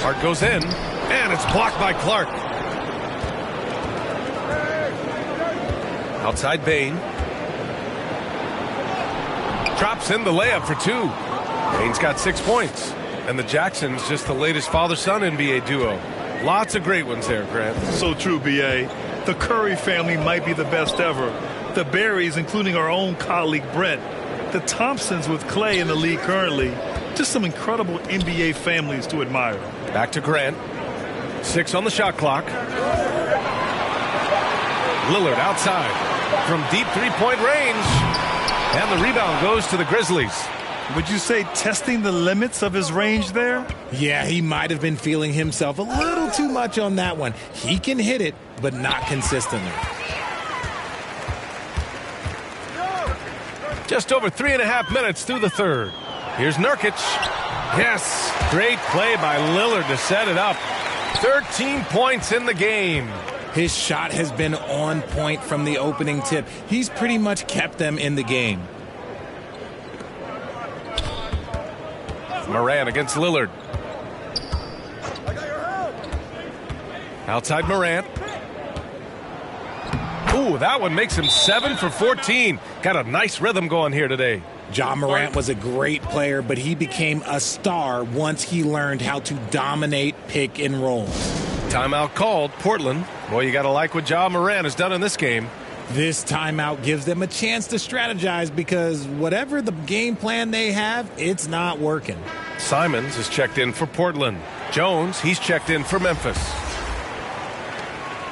Hart goes in, and it's blocked by Clark. Outside Bain. Drops in the layup for 2. Bain's got 6 points. And the Jacksons just the latest father-son NBA duo. Lots of great ones there, Grant. So true, B.A. The Curry family might be the best ever. The Berrys, including our own colleague Brent. The Thompsons with Clay in the league currently. Just some incredible NBA families to admire. Back to Grant. 6 on the shot clock. Lillard outside from deep three-point range. And the rebound goes to the Grizzlies. Would you say testing the limits of his range there? Yeah, he might have been feeling himself a little too much on that one. He can hit it, but not consistently. Just over 3.5 minutes through the third. Here's Nurkic. Yes, great play by Lillard to set it up. 13 points in the game. His shot has been on point from the opening tip. He's pretty much kept them in the game. Morant against Lillard. Outside Morant. Ooh, that one makes him 7 for 14. Got a nice rhythm going here today. Ja Morant was a great player, but he became a star once he learned how to dominate pick and roll. Timeout called, Portland. Boy, you got to like what Ja Morant has done in this game. This timeout gives them a chance to strategize because whatever the game plan they have, it's not working. Simons is checked in for Portland. Jones, he's checked in for Memphis.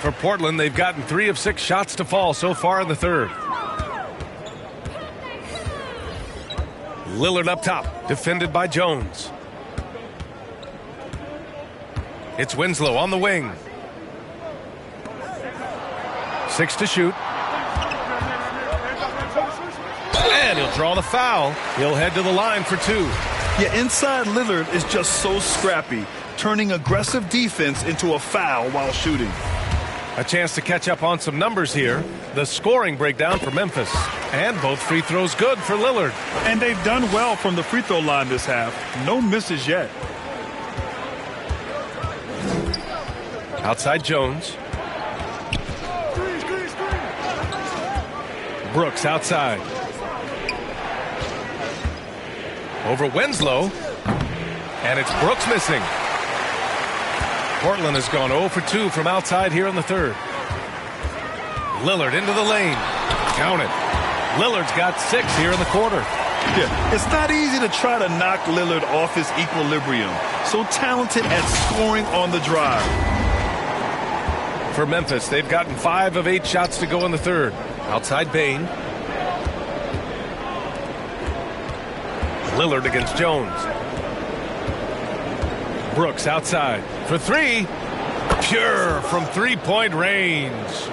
For Portland, they've gotten 3 of 6 shots to fall so far in the third. Lillard up top, defended by Jones. It's Winslow on the wing. 6 to shoot. And he'll draw the foul. He'll head to the line for 2. Yeah, inside Lillard is just so scrappy. turning aggressive defense into a foul while shooting. A chance to catch up on some numbers here. The scoring breakdown for Memphis. And both free throws good for Lillard. And they've done well from the free throw line this half. No misses yet. Outside Jones. Brooks outside. Over Winslow. And it's Brooks missing. Portland has gone 0 for 2 from outside here in the third. Lillard into the lane. Count it. Lillard's got 6 here in the quarter. Yeah, it's not easy to try to knock Lillard off his equilibrium. So talented at scoring on the drive. For Memphis, they've gotten 5 of 8 shots to go in the third. Outside Bane. Lillard against Jones. Brooks outside for 3. Pure from three-point range.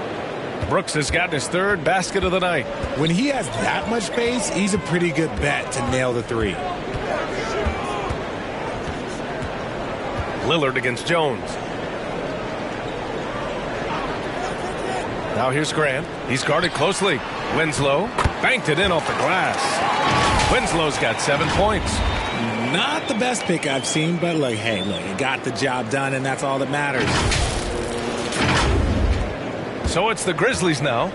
Brooks has gotten his 3rd basket of the night. When he has that much space, he's a pretty good bet to nail the 3. Lillard against Jones. Now here's Grant. He's guarded closely. Winslow banked it in off the glass. Winslow's got 7 points. Not the best pick I've seen, but look, hey, look, he got the job done, and that's all that matters. So it's the Grizzlies now.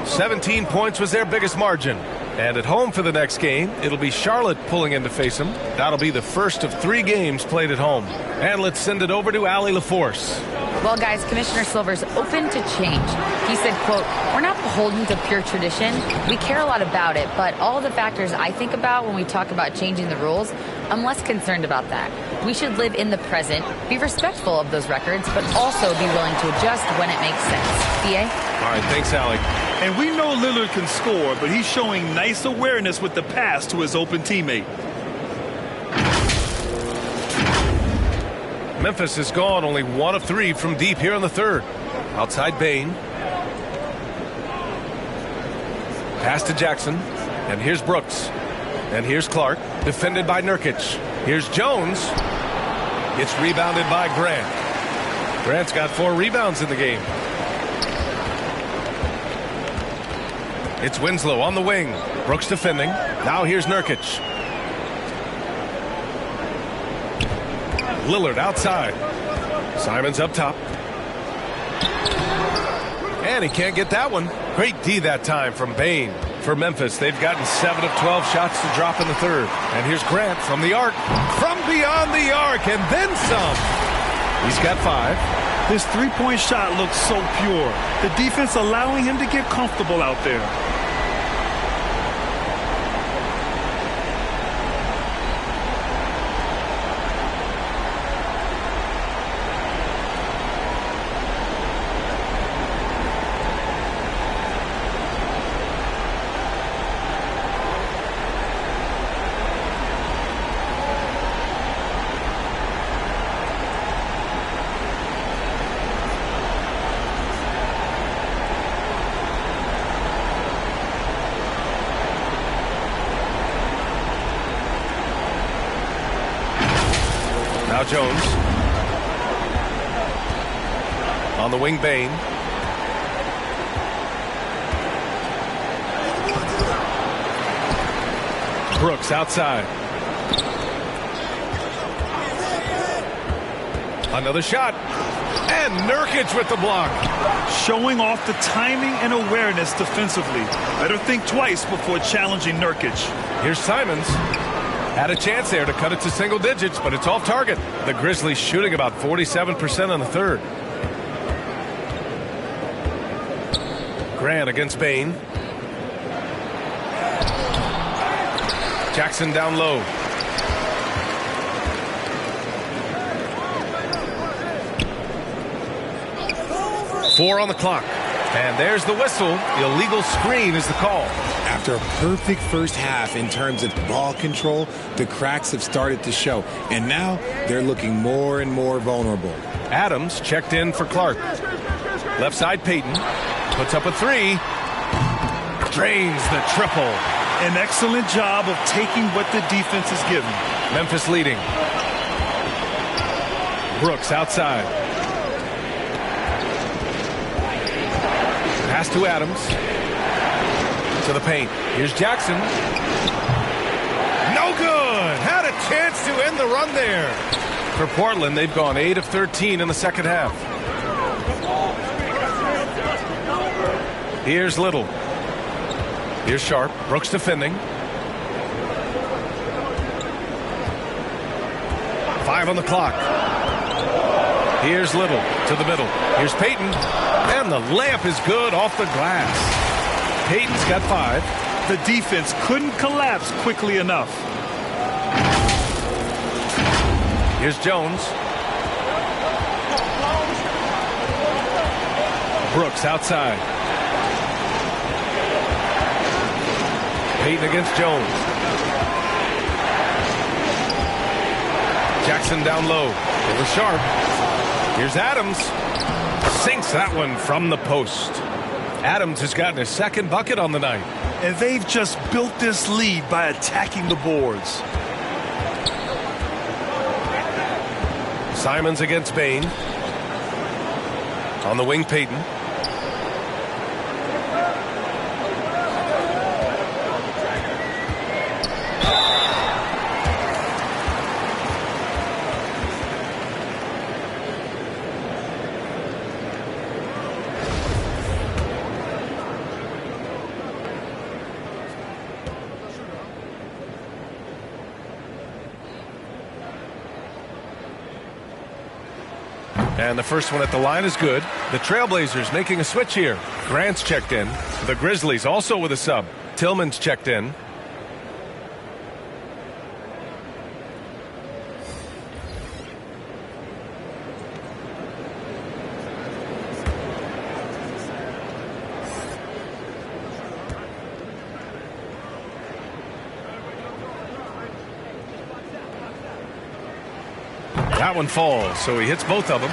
17 points was their biggest margin. And at home for the next game, it'll be Charlotte pulling in to face them. That'll be the first of 3 games played at home. And let's send it over to Allie LaForce. Well, guys, Commissioner Silver's open to change. He said, quote, "We're not beholden to pure tradition. We care a lot about it, but all the factors I think about when we talk about changing the rules, I'm less concerned about that. We should live in the present, be respectful of those records, but also be willing to adjust when it makes sense." B.A.? All right, thanks, Allie. And we know Lillard can score, but he's showing nice awareness with the pass to his open teammate. Memphis has gone only 1 of 3 from deep here in the third. Outside Bane. Pass to Jackson. And here's Brooks. And here's Clark. Defended by Nurkic. Here's Jones. It's rebounded by Grant. Grant's got 4 rebounds in the game. It's Winslow on the wing. Brooks defending. Now here's Nurkic. Lillard outside. Simons up top. And he can't get that one. Great D that time from Bane. For Memphis, they've gotten 7 of 12 shots to drop in the third. And here's Grant from the arc. From beyond the arc, and then some. He's got 5. His three-point shot looks so pure. The defense allowing him to get comfortable out there. Now Jones. On the wing, Bane. Brooks outside. Another shot. And Nurkic with the block. Showing off the timing and awareness defensively. Better think twice before challenging Nurkic. Here's Simons. Had a chance there to cut it to single digits, but it's off target. The Grizzlies shooting about 47% on the third. Grant against Bane. Jackson down low. Four on the clock. And there's the whistle. Illegal screen is the call. After a perfect first half in terms of ball control, the cracks have started to show. And now they're looking more and more vulnerable. Adams checked in for Clark. Left side Payton. Puts up a 3. Drains the triple. An excellent job of taking what the defense is given. Memphis leading. Brooks outside. Pass to Adams. To the paint. Here's Jackson. No good. Had a chance to end the run there. For Portland, they've gone 8 of 13 in the second half. Here's Little. Here's Sharp. Brooks defending. 5 on the clock. Here's Little to the middle. Here's Payton. And the layup is good off the glass. Payton's got 5. The defense couldn't collapse quickly enough. Here's Jones. Brooks outside. Payton against Jones. Jackson down low. Over Sharp. Here's Adams. Sinks that one from the post. Adams has gotten his second bucket on the night. And they've just built this lead by attacking the boards. Simons against Bain. On the wing, Payton. And the first one at the line is good. The Trailblazers making a switch here. Grant's checked in. The Grizzlies also with a sub. Tillman's checked in. That one falls, so he hits both of them.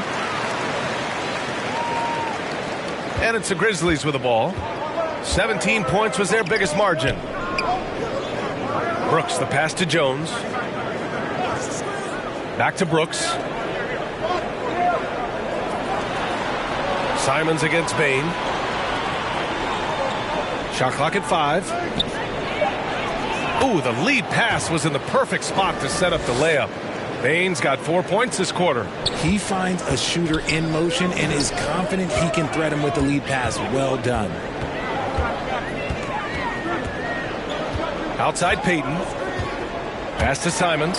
And it's the Grizzlies with the ball. 17 points was their biggest margin. Brooks, the pass to Jones. Back to Brooks. Simons against Bain. Shot clock at 5. Ooh, the lead pass was in the perfect spot to set up the layup. Bain's got 4 points this quarter. He finds a shooter in motion and is confident he can thread him with the lead pass. Well done. Outside Payton. Pass to Simons.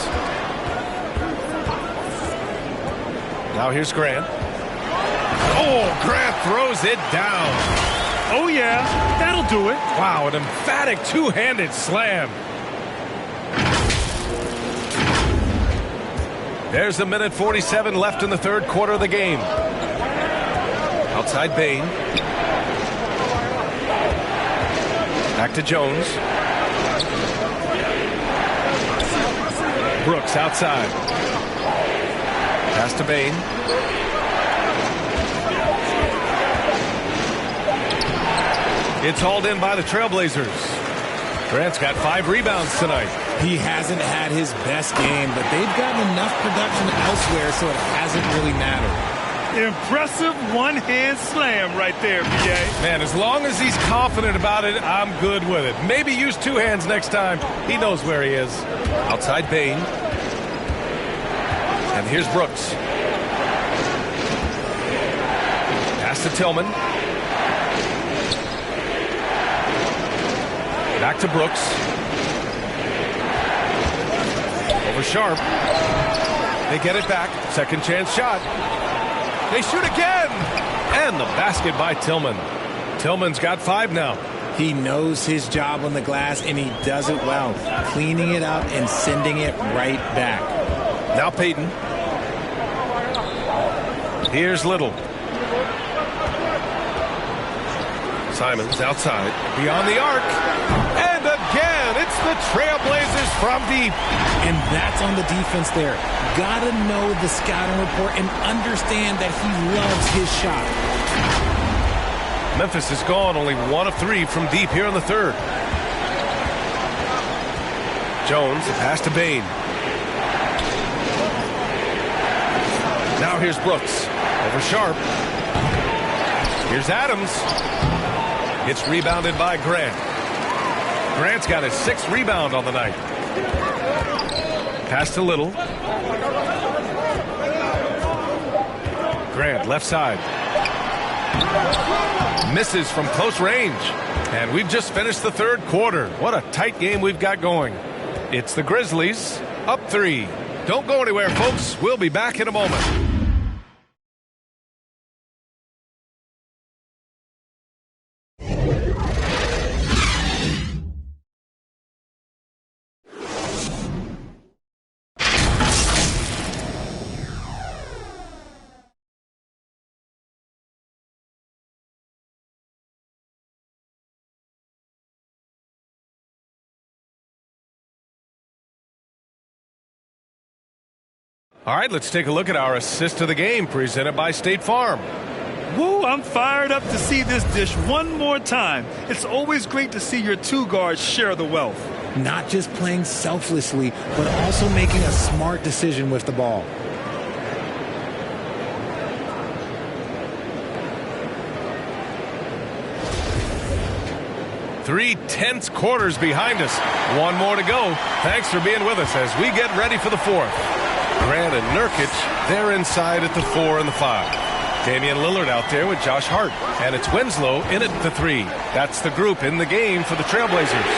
Now here's Grant. Oh, Grant throws it down. Oh, yeah, that'll do it. Wow, an emphatic two-handed slam. There's a minute 47 left in the third quarter of the game. Outside Bain. Back to Jones. Brooks outside. Pass to Bain. It's hauled in by the Trailblazers. Grant's got 5 rebounds tonight. He hasn't had his best game, but they've gotten enough production elsewhere, so it hasn't really mattered. Impressive one-hand slam right there, B.A. Man, as long as he's confident about it, I'm good with it. Maybe use 2 hands next time. He knows where he is. Outside Bain. And here's Brooks. Pass to Tillman. Back to Brooks. Over Sharp. They get it back. Second chance shot. They shoot again. And the basket by Tillman. Tillman's got 5 now. He knows his job on the glass, and he does it well. Cleaning it up and sending it right back. Now Payton. Here's Little. Simons outside. Beyond the arc. And again, it's the Trailblazers from deep. And that's on the defense there. Gotta know the scouting report and understand that he loves his shot. Memphis has gone only 1 of 3 from deep here in the third. Jones, the pass to Bain. Now here's Brooks. Over Sharp. Here's Adams. It's rebounded by Grant. Grant's got his 6th rebound on the night. Pass to Little. Grant, left side. Misses from close range. And we've just finished the 3rd quarter. What a tight game we've got going. It's the Grizzlies up 3. Don't go anywhere, folks. We'll be back in a moment. All right, let's take a look at our assist of the game presented by State Farm. Woo, I'm fired up to see this dish one more time. It's always great to see your 2 guards share the wealth. Not just playing selflessly, but also making a smart decision with the ball. Three tense quarters behind us. One more to go. Thanks for being with us as we get ready for the 4th. Grant and Nurkic, they're inside at the 4 and the 5. Damian Lillard out there with Josh Hart. And it's Winslow in at the 3. That's the group in the game for the Trailblazers.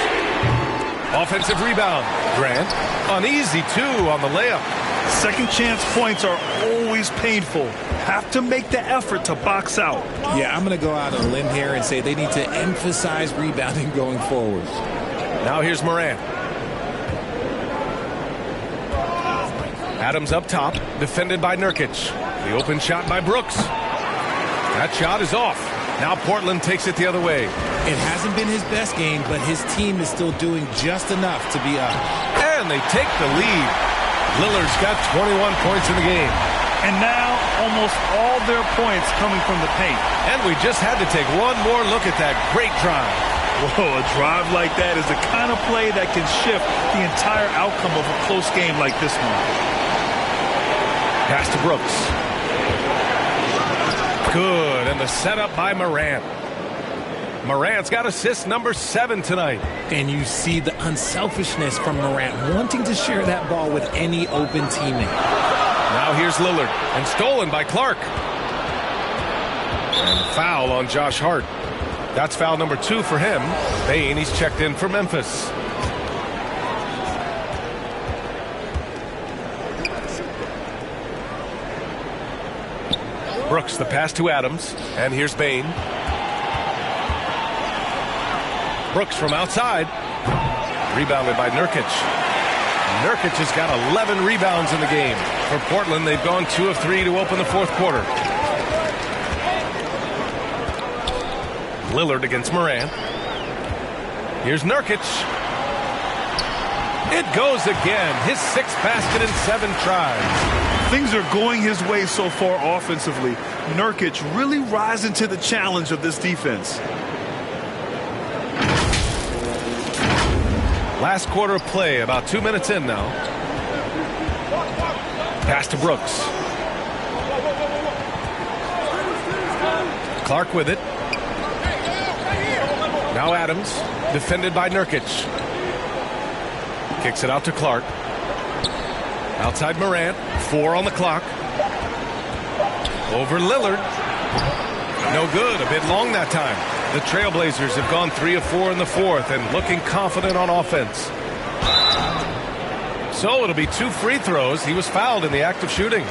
Offensive rebound. Grant, uneasy 2 on the layup. Second chance points are always painful. Have to make the effort to box out. Yeah, I'm going to go out on a limb here and say they need to emphasize rebounding going forward. Now here's Morant. Adams up top, defended by Nurkic. The open shot by Brooks. That shot is off. Now Portland takes it the other way. It hasn't been his best game, but his team is still doing just enough to be up. And they take the lead. Lillard's got 21 points in the game. And now almost all their points coming from the paint. And we just had to take one more look at that great drive. Whoa, a drive like that is the kind of play that can shift the entire outcome of a close game like this one. Pass to Brooks. Good, and the setup by Morant. Morant's got assist number 7 tonight. And you see the unselfishness from Morant, wanting to share that ball with any open teammate. Now here's Lillard, and stolen by Clark. And foul on Josh Hart. That's foul number 2 for him. Bane, he's checked in for Memphis. Brooks, the pass to Adams, and here's Bane. Brooks from outside. Rebounded by Nurkic. Nurkic has got 11 rebounds in the game. For Portland, they've gone 2 of 3 to open the 4th quarter. Lillard against Morant. Here's Nurkic. It goes again. His 6th basket in 7 tries. Things are going his way so far offensively. Nurkic really rising to the challenge of this defense. Last quarter of play, about 2 minutes in now. Pass to Brooks. Clark with it. Now Adams, defended by Nurkic. Kicks it out to Clark. Outside Morant, 4 on the clock. Over Lillard. No good, a bit long that time. The Trailblazers have gone 3 of 4 in the 4th and looking confident on offense. So it'll be 2 free throws. He was fouled in the act of shooting.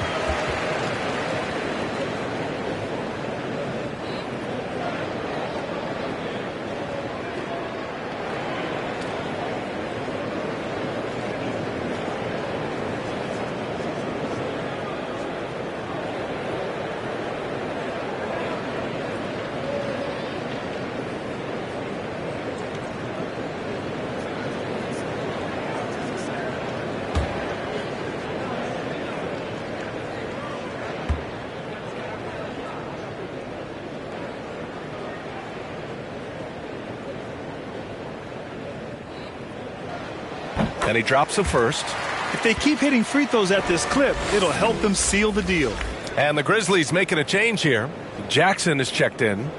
And he drops the first. If they keep hitting free throws at this clip, it'll help them seal the deal. And the Grizzlies making a change here. Jackson is checked in.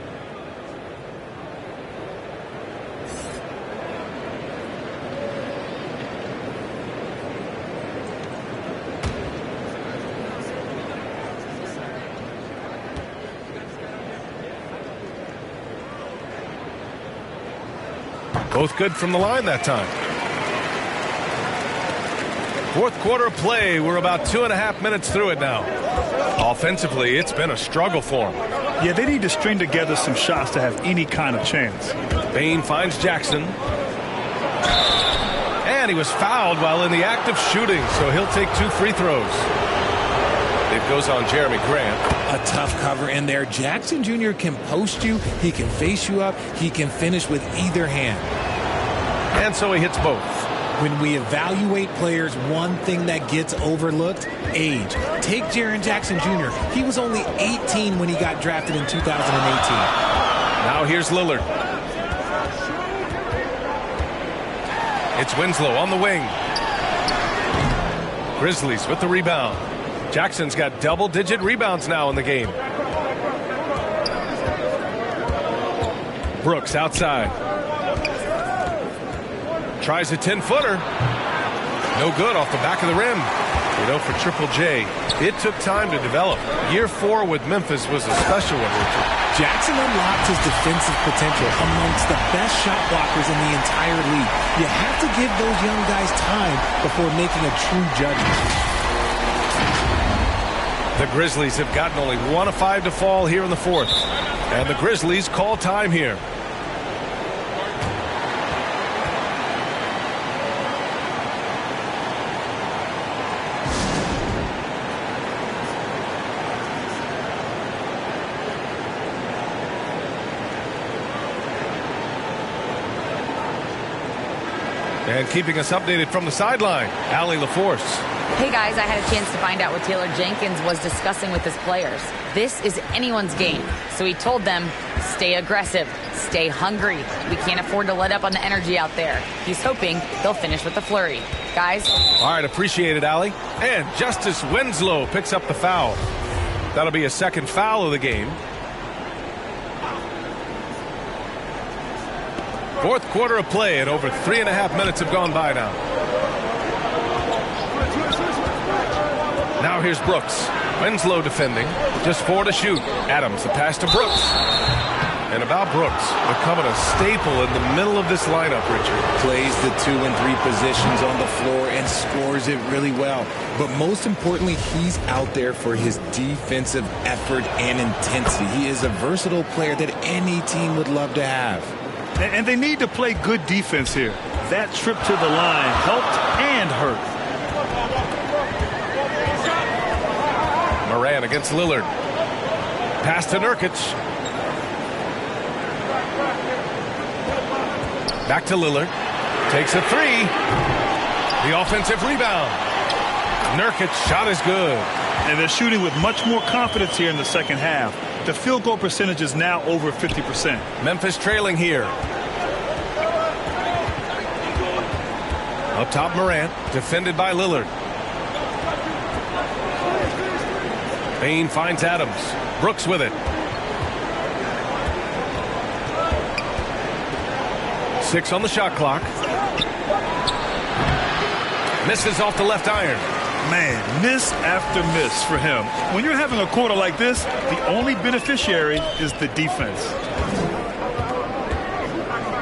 Both good from the line that time. Fourth quarter of play. We're about 2.5 minutes through it now. Offensively, it's been a struggle for them. Yeah, they need to string together some shots to have any kind of chance. Bain finds Jackson. And he was fouled while in the act of shooting, so he'll take 2 free throws. It goes on Jeremy Grant. A tough cover in there. Jackson Jr. can post you. He can face you up. He can finish with either hand. And so he hits both. When we evaluate players, one thing that gets overlooked, age. Take Jaren Jackson Jr. He was only 18 when he got drafted in 2018. Now here's Lillard. It's Winslow on the wing. Grizzlies with the rebound. Jackson's got double-digit rebounds now in the game. Brooks outside. Tries a 10-footer. No good off the back of the rim. You know, for Triple J, it took time to develop. Year 4 with Memphis was a special one, Richard. Jackson unlocked his defensive potential amongst the best shot blockers in the entire league. You have to give those young guys time before making a true judgment. The Grizzlies have gotten only 1 of 5 to fall here in the fourth. And the Grizzlies call time here. And keeping us updated from the sideline, Allie LaForce. Hey guys, I had a chance to find out what Taylor Jenkins was discussing with his players. This is anyone's game. So he told them, stay aggressive, stay hungry. We can't afford to let up on the energy out there. He's hoping they'll finish with a flurry. Guys? All right, appreciate it, Allie. And Justice Winslow picks up the foul. That'll be a second foul of the game. Fourth quarter of play, and over 3.5 minutes have gone by now. Now here's Brooks. Winslow defending. Just 4 to shoot. Adams, the pass to Brooks. And about Brooks, becoming a staple in the middle of this lineup, Richard. Plays the 2 and 3 positions on the floor and scores it really well. But most importantly, he's out there for his defensive effort and intensity. He is a versatile player that any team would love to have. And they need to play good defense here. That trip to the line helped and hurt. Moran against Lillard. Pass to Nurkic. Back to Lillard. Takes a 3. The offensive rebound. Nurkic's shot is good. And they're shooting with much more confidence here in the second half. The field goal percentage is now over 50%. Memphis trailing here. Up top, Morant, defended by Lillard. Bain finds Adams. Brooks with it. Six on the shot clock. Misses off the left iron. Man, miss after miss for him. When you're having a quarter like this, the only beneficiary is the defense.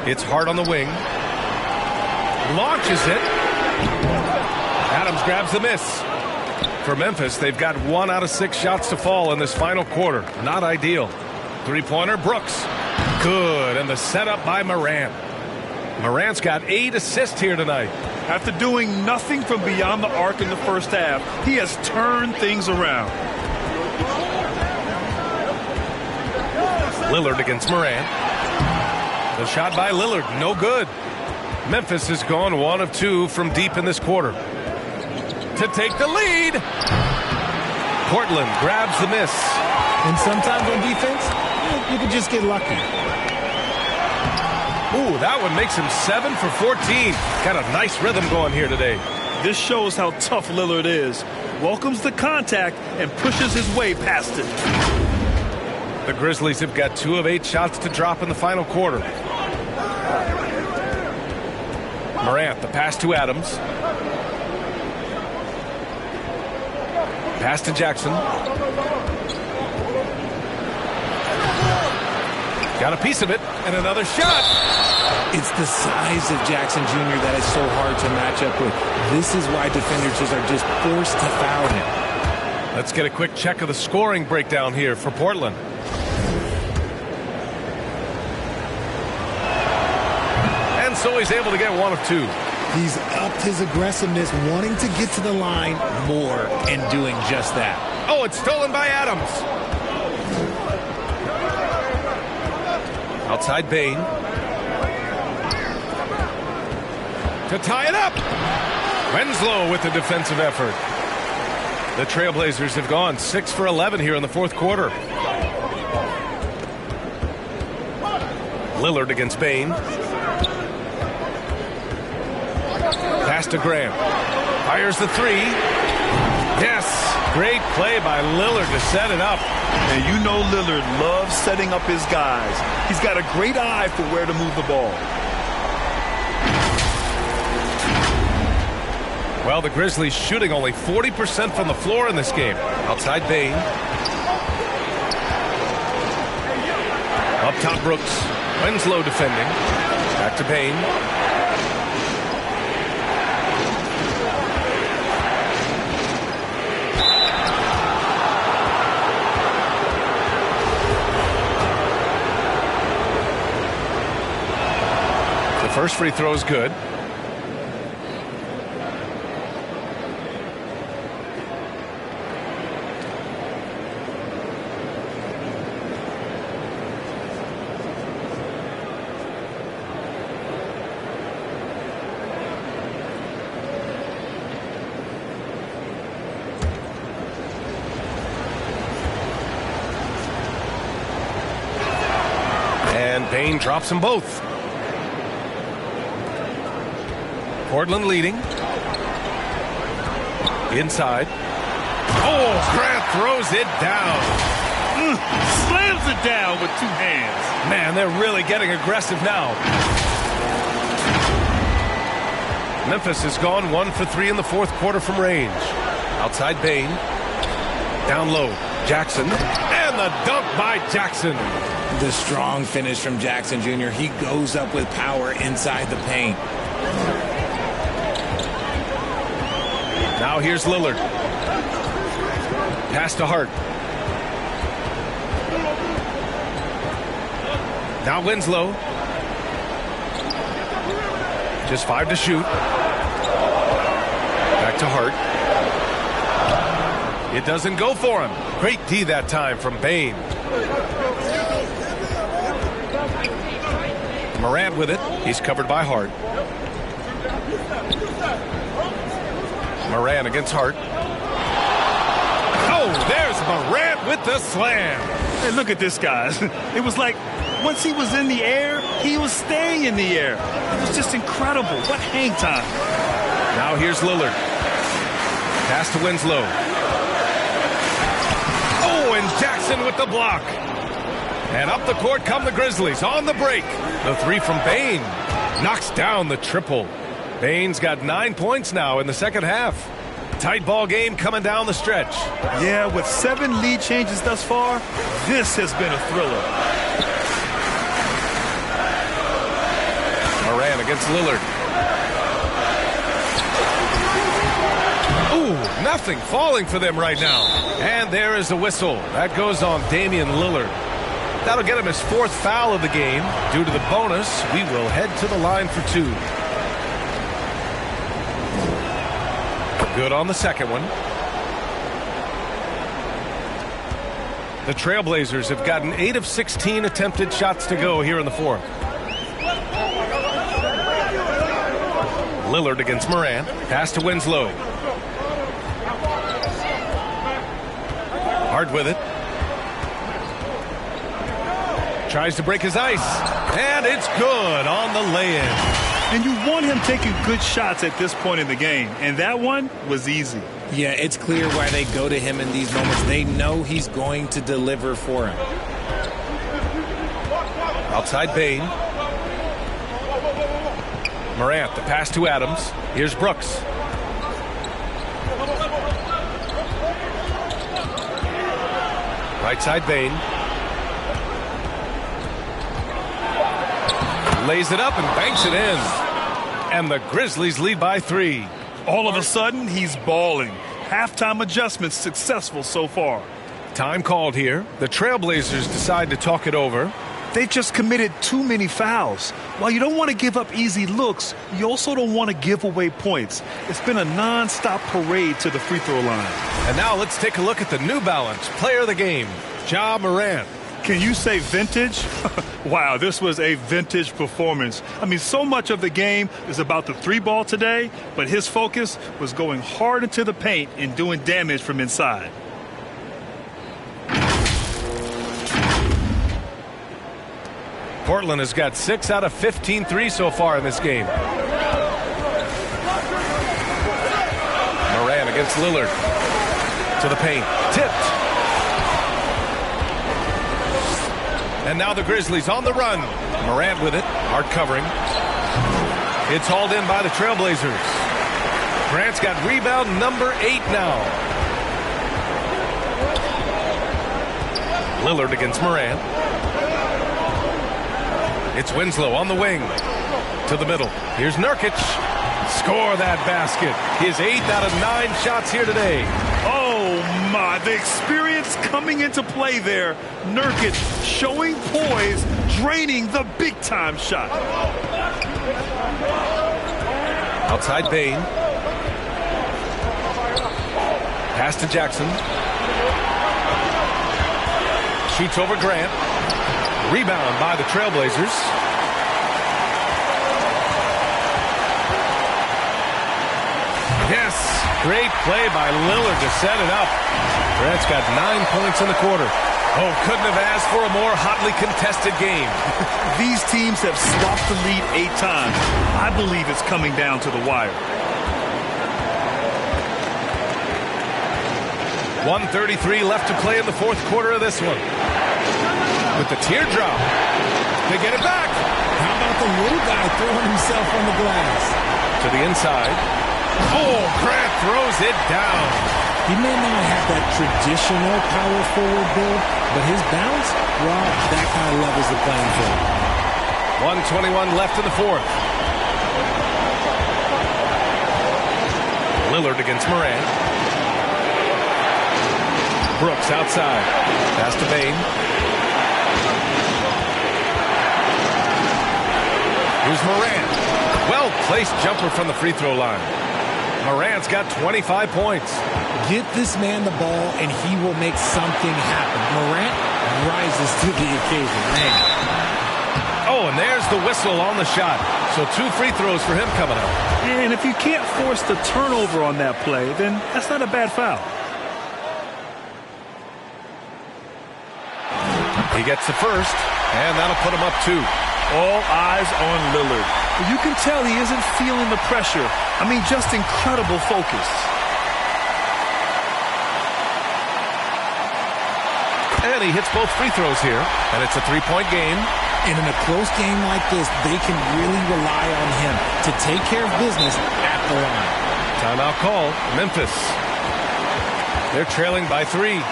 It's hard on the wing. Launches it. Adams grabs the miss. For Memphis, they've got 1 out of 6 shots to fall in this final quarter. Not ideal. Three-pointer, Brooks. Good, and the setup by Morant. Morant's got 8 assists here tonight. After doing nothing from beyond the arc in the first half, he has turned things around. Lillard against Morant. The shot by Lillard, no good. Memphis has gone 1 of 2 from deep in this quarter. To take the lead. Portland grabs the miss. And sometimes on defense, you can just get lucky. Ooh, that one makes him 7 for 14. Got a nice rhythm going here today. This shows how tough Lillard is. welcomes the contact and pushes his way past it. The Grizzlies have got 2 of 8 shots to drop in the final quarter. Morant, the pass to Adams. Pass to Jackson. Got a piece of it, and another shot. It's the size of Jackson Jr. that is so hard to match up with. This is why defenders are just forced to foul him. Let's get a quick check of the scoring breakdown here for Portland. And so he's able to get 1 of 2. He's upped his aggressiveness, wanting to get to the line more and doing just that. Oh, it's stolen by Adams. Outside Bane. To tie it up. Winslow with the defensive effort. The Trailblazers have gone 6 for 11 here in the fourth quarter. Lillard against Bane. Pass to Graham. Fires the 3. Yes. Great play by Lillard to set it up. And you know Lillard loves setting up his guys. He's got a great eye for where to move the ball. Well, the Grizzlies shooting only 40% from the floor in this game. Outside Bane. Up top Brooks. Winslow defending. Back to Bane. The first free throw is good. And Bane drops them both. Portland leading. Inside. Oh, Grant throws it down. Slams it down with 2 hands. Man, they're really getting aggressive now. Memphis has gone 1 for 3 in the fourth quarter from range. Outside Bane. Down low. Jackson. And the dunk by Jackson. The strong finish from Jackson Jr. He goes up with power inside the paint. Now here's Lillard. Pass to Hart. Now Winslow. Just 5 to shoot. Back to Hart. It doesn't go for him. Great D that time from Bane. Morant with it. He's covered by Hart. Morant against Hart. Oh, there's Morant with the slam. Hey, look at this, guys. It was like once he was in the air, he was staying in the air. It was just incredible. What hang time. Now here's Lillard. Pass to Winslow. Oh, and Jackson with the block. And up the court come the Grizzlies on the break. The 3 from Bane knocks down the triple. Bane's got 9 points now in the second half. Tight ball game coming down the stretch. Yeah, with 7 lead changes thus far, this has been a thriller. Morant against Lillard. Ooh, nothing falling for them right now. And there is a whistle. That goes on Damian Lillard. That'll get him his 4th foul of the game. Due to the bonus, we will head to the line for 2. Good on the second one. The Trailblazers have gotten 8 of 16 attempted shots to go here in the fourth. Lillard against Morant. Pass to Winslow. Hard with it. Tries to break his ice. And it's good on the lay-in. And you want him taking good shots at this point in the game. And that one was easy. Yeah, it's clear why they go to him in these moments. They know he's going to deliver for him. Outside Bain. Morant, the pass to Adams. Here's Brooks. Right side Bain. Lays it up and banks it in. And the Grizzlies lead by 3. All of a sudden, he's balling. Halftime adjustments successful so far. Time called here. The Trailblazers decide to talk it over. They've just committed too many fouls. While you don't want to give up easy looks, you also don't want to give away points. It's been a non-stop parade to the free throw line. And now let's take a look at the New Balance player of the game, Ja Morant. Can you say vintage? Wow, this was a vintage performance. I mean, so much of the game is about the 3-ball today, but his focus was going hard into the paint and doing damage from inside. Portland has got 6 out of 15 threes so far in this game. Morant against Lillard. To the paint. Tipped. And now the Grizzlies on the run. Morant with it. Hard covering. It's hauled in by the Trailblazers. Grant's got rebound number 8 now. Lillard against Morant. It's Winslow on the wing. To the middle. Here's Nurkic. Score that basket. His 8th out of 9 shots here today. Oh, my. The experience coming into play there. Nurkic showing poise, draining the big-time shot. Outside Bain. Pass to Jackson. Shoots over Grant. Rebound by the Trailblazers. Yes, great play by Lillard to set it up. Grant's got 9 points in the quarter. Oh, couldn't have asked for a more hotly contested game. These teams have swapped the lead 8 times. I believe it's coming down to the wire. 1:33 left to play in the 4th quarter of this one. With the teardrop. They get it back. How about the little guy throwing himself on the glass? To the inside. Oh, Grant throws it down. He may not have that traditional power forward build, but his bounce, well, that kind of levels the playing field. 1:21 left in the 4th. Lillard against Morant. Brooks outside. Pass to Bain. Here's Morant. Well-placed jumper from the free throw line. Morant's got 25 points. Get this man the ball, and he will make something happen. Morant rises to the occasion. Man. Oh, and there's the whistle on the shot. So 2 free throws for him coming up. And if you can't force the turnover on that play, then that's not a bad foul. He gets the first, and that'll put him up 2. All eyes on Lillard. You can tell he isn't feeling the pressure. I mean, just incredible focus. And he hits both free throws here, and it's a 3-point game. And in a close game like this, they can really rely on him to take care of business at the line. Timeout call, Memphis. They're trailing by 3.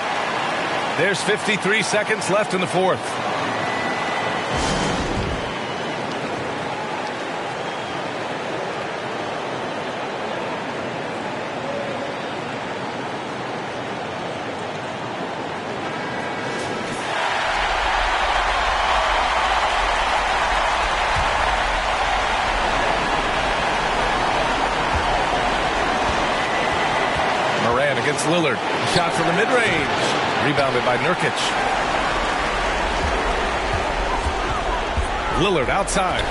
There's 53 seconds left in the 4th. Against Lillard. Shot from the mid-range. Rebounded by Nurkic. Lillard outside.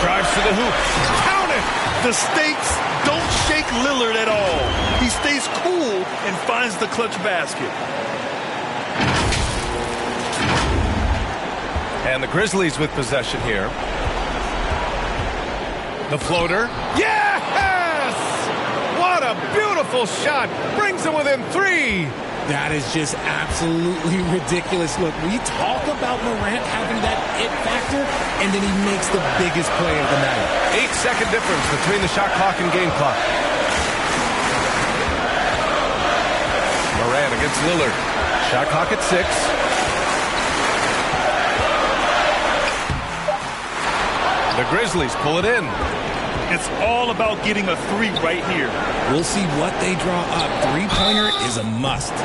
Drives to the hoop. Count it! The stakes don't shake Lillard at all. He stays cool and finds the clutch basket. And the Grizzlies with possession here. The floater. Yes! a beautiful shot. Brings them within 3. That is just absolutely ridiculous. Look, we talk about Morant having that it factor, and then he makes the biggest play of the night. 8-second difference between the shot clock and game clock. Morant against Lillard. Shot clock at 6. The Grizzlies pull it in. It's all about getting a 3 right here. We'll see what they draw up. Three-pointer is a must.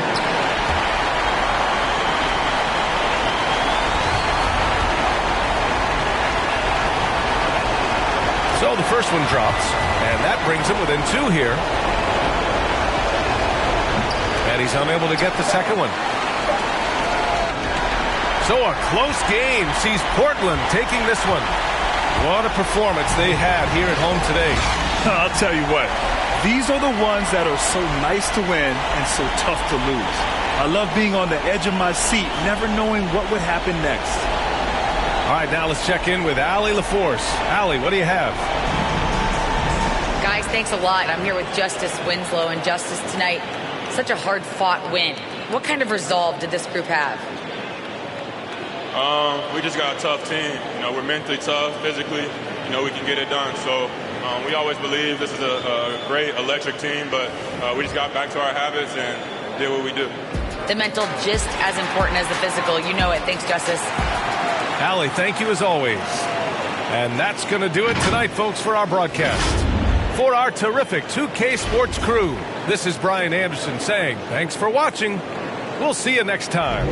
So the first one drops, and that brings him within 2 here. And he's unable to get the second one. So a close game sees Portland taking this one. What a performance they had here at home today. I'll tell you what, these are the ones that are so nice to win and so tough to lose. I love being on the edge of my seat, never knowing what would happen next. All right, now let's check in with Allie LaForce. Allie, what do you have? Guys, thanks a lot. I'm here with Justice Winslow. And Justice, tonight, such a hard-fought win. What kind of resolve did this group have? We just got a tough team. We're mentally tough, physically. We can get it done. So we always believe this is a great electric team, but we just got back to our habits and did what we do. The mental just as important as the physical. You know it. Thanks, Justice. Allie, thank you as always. And that's going to do it tonight, folks, for our broadcast. For our terrific 2K Sports crew, this is Brian Anderson saying thanks for watching. We'll see you next time.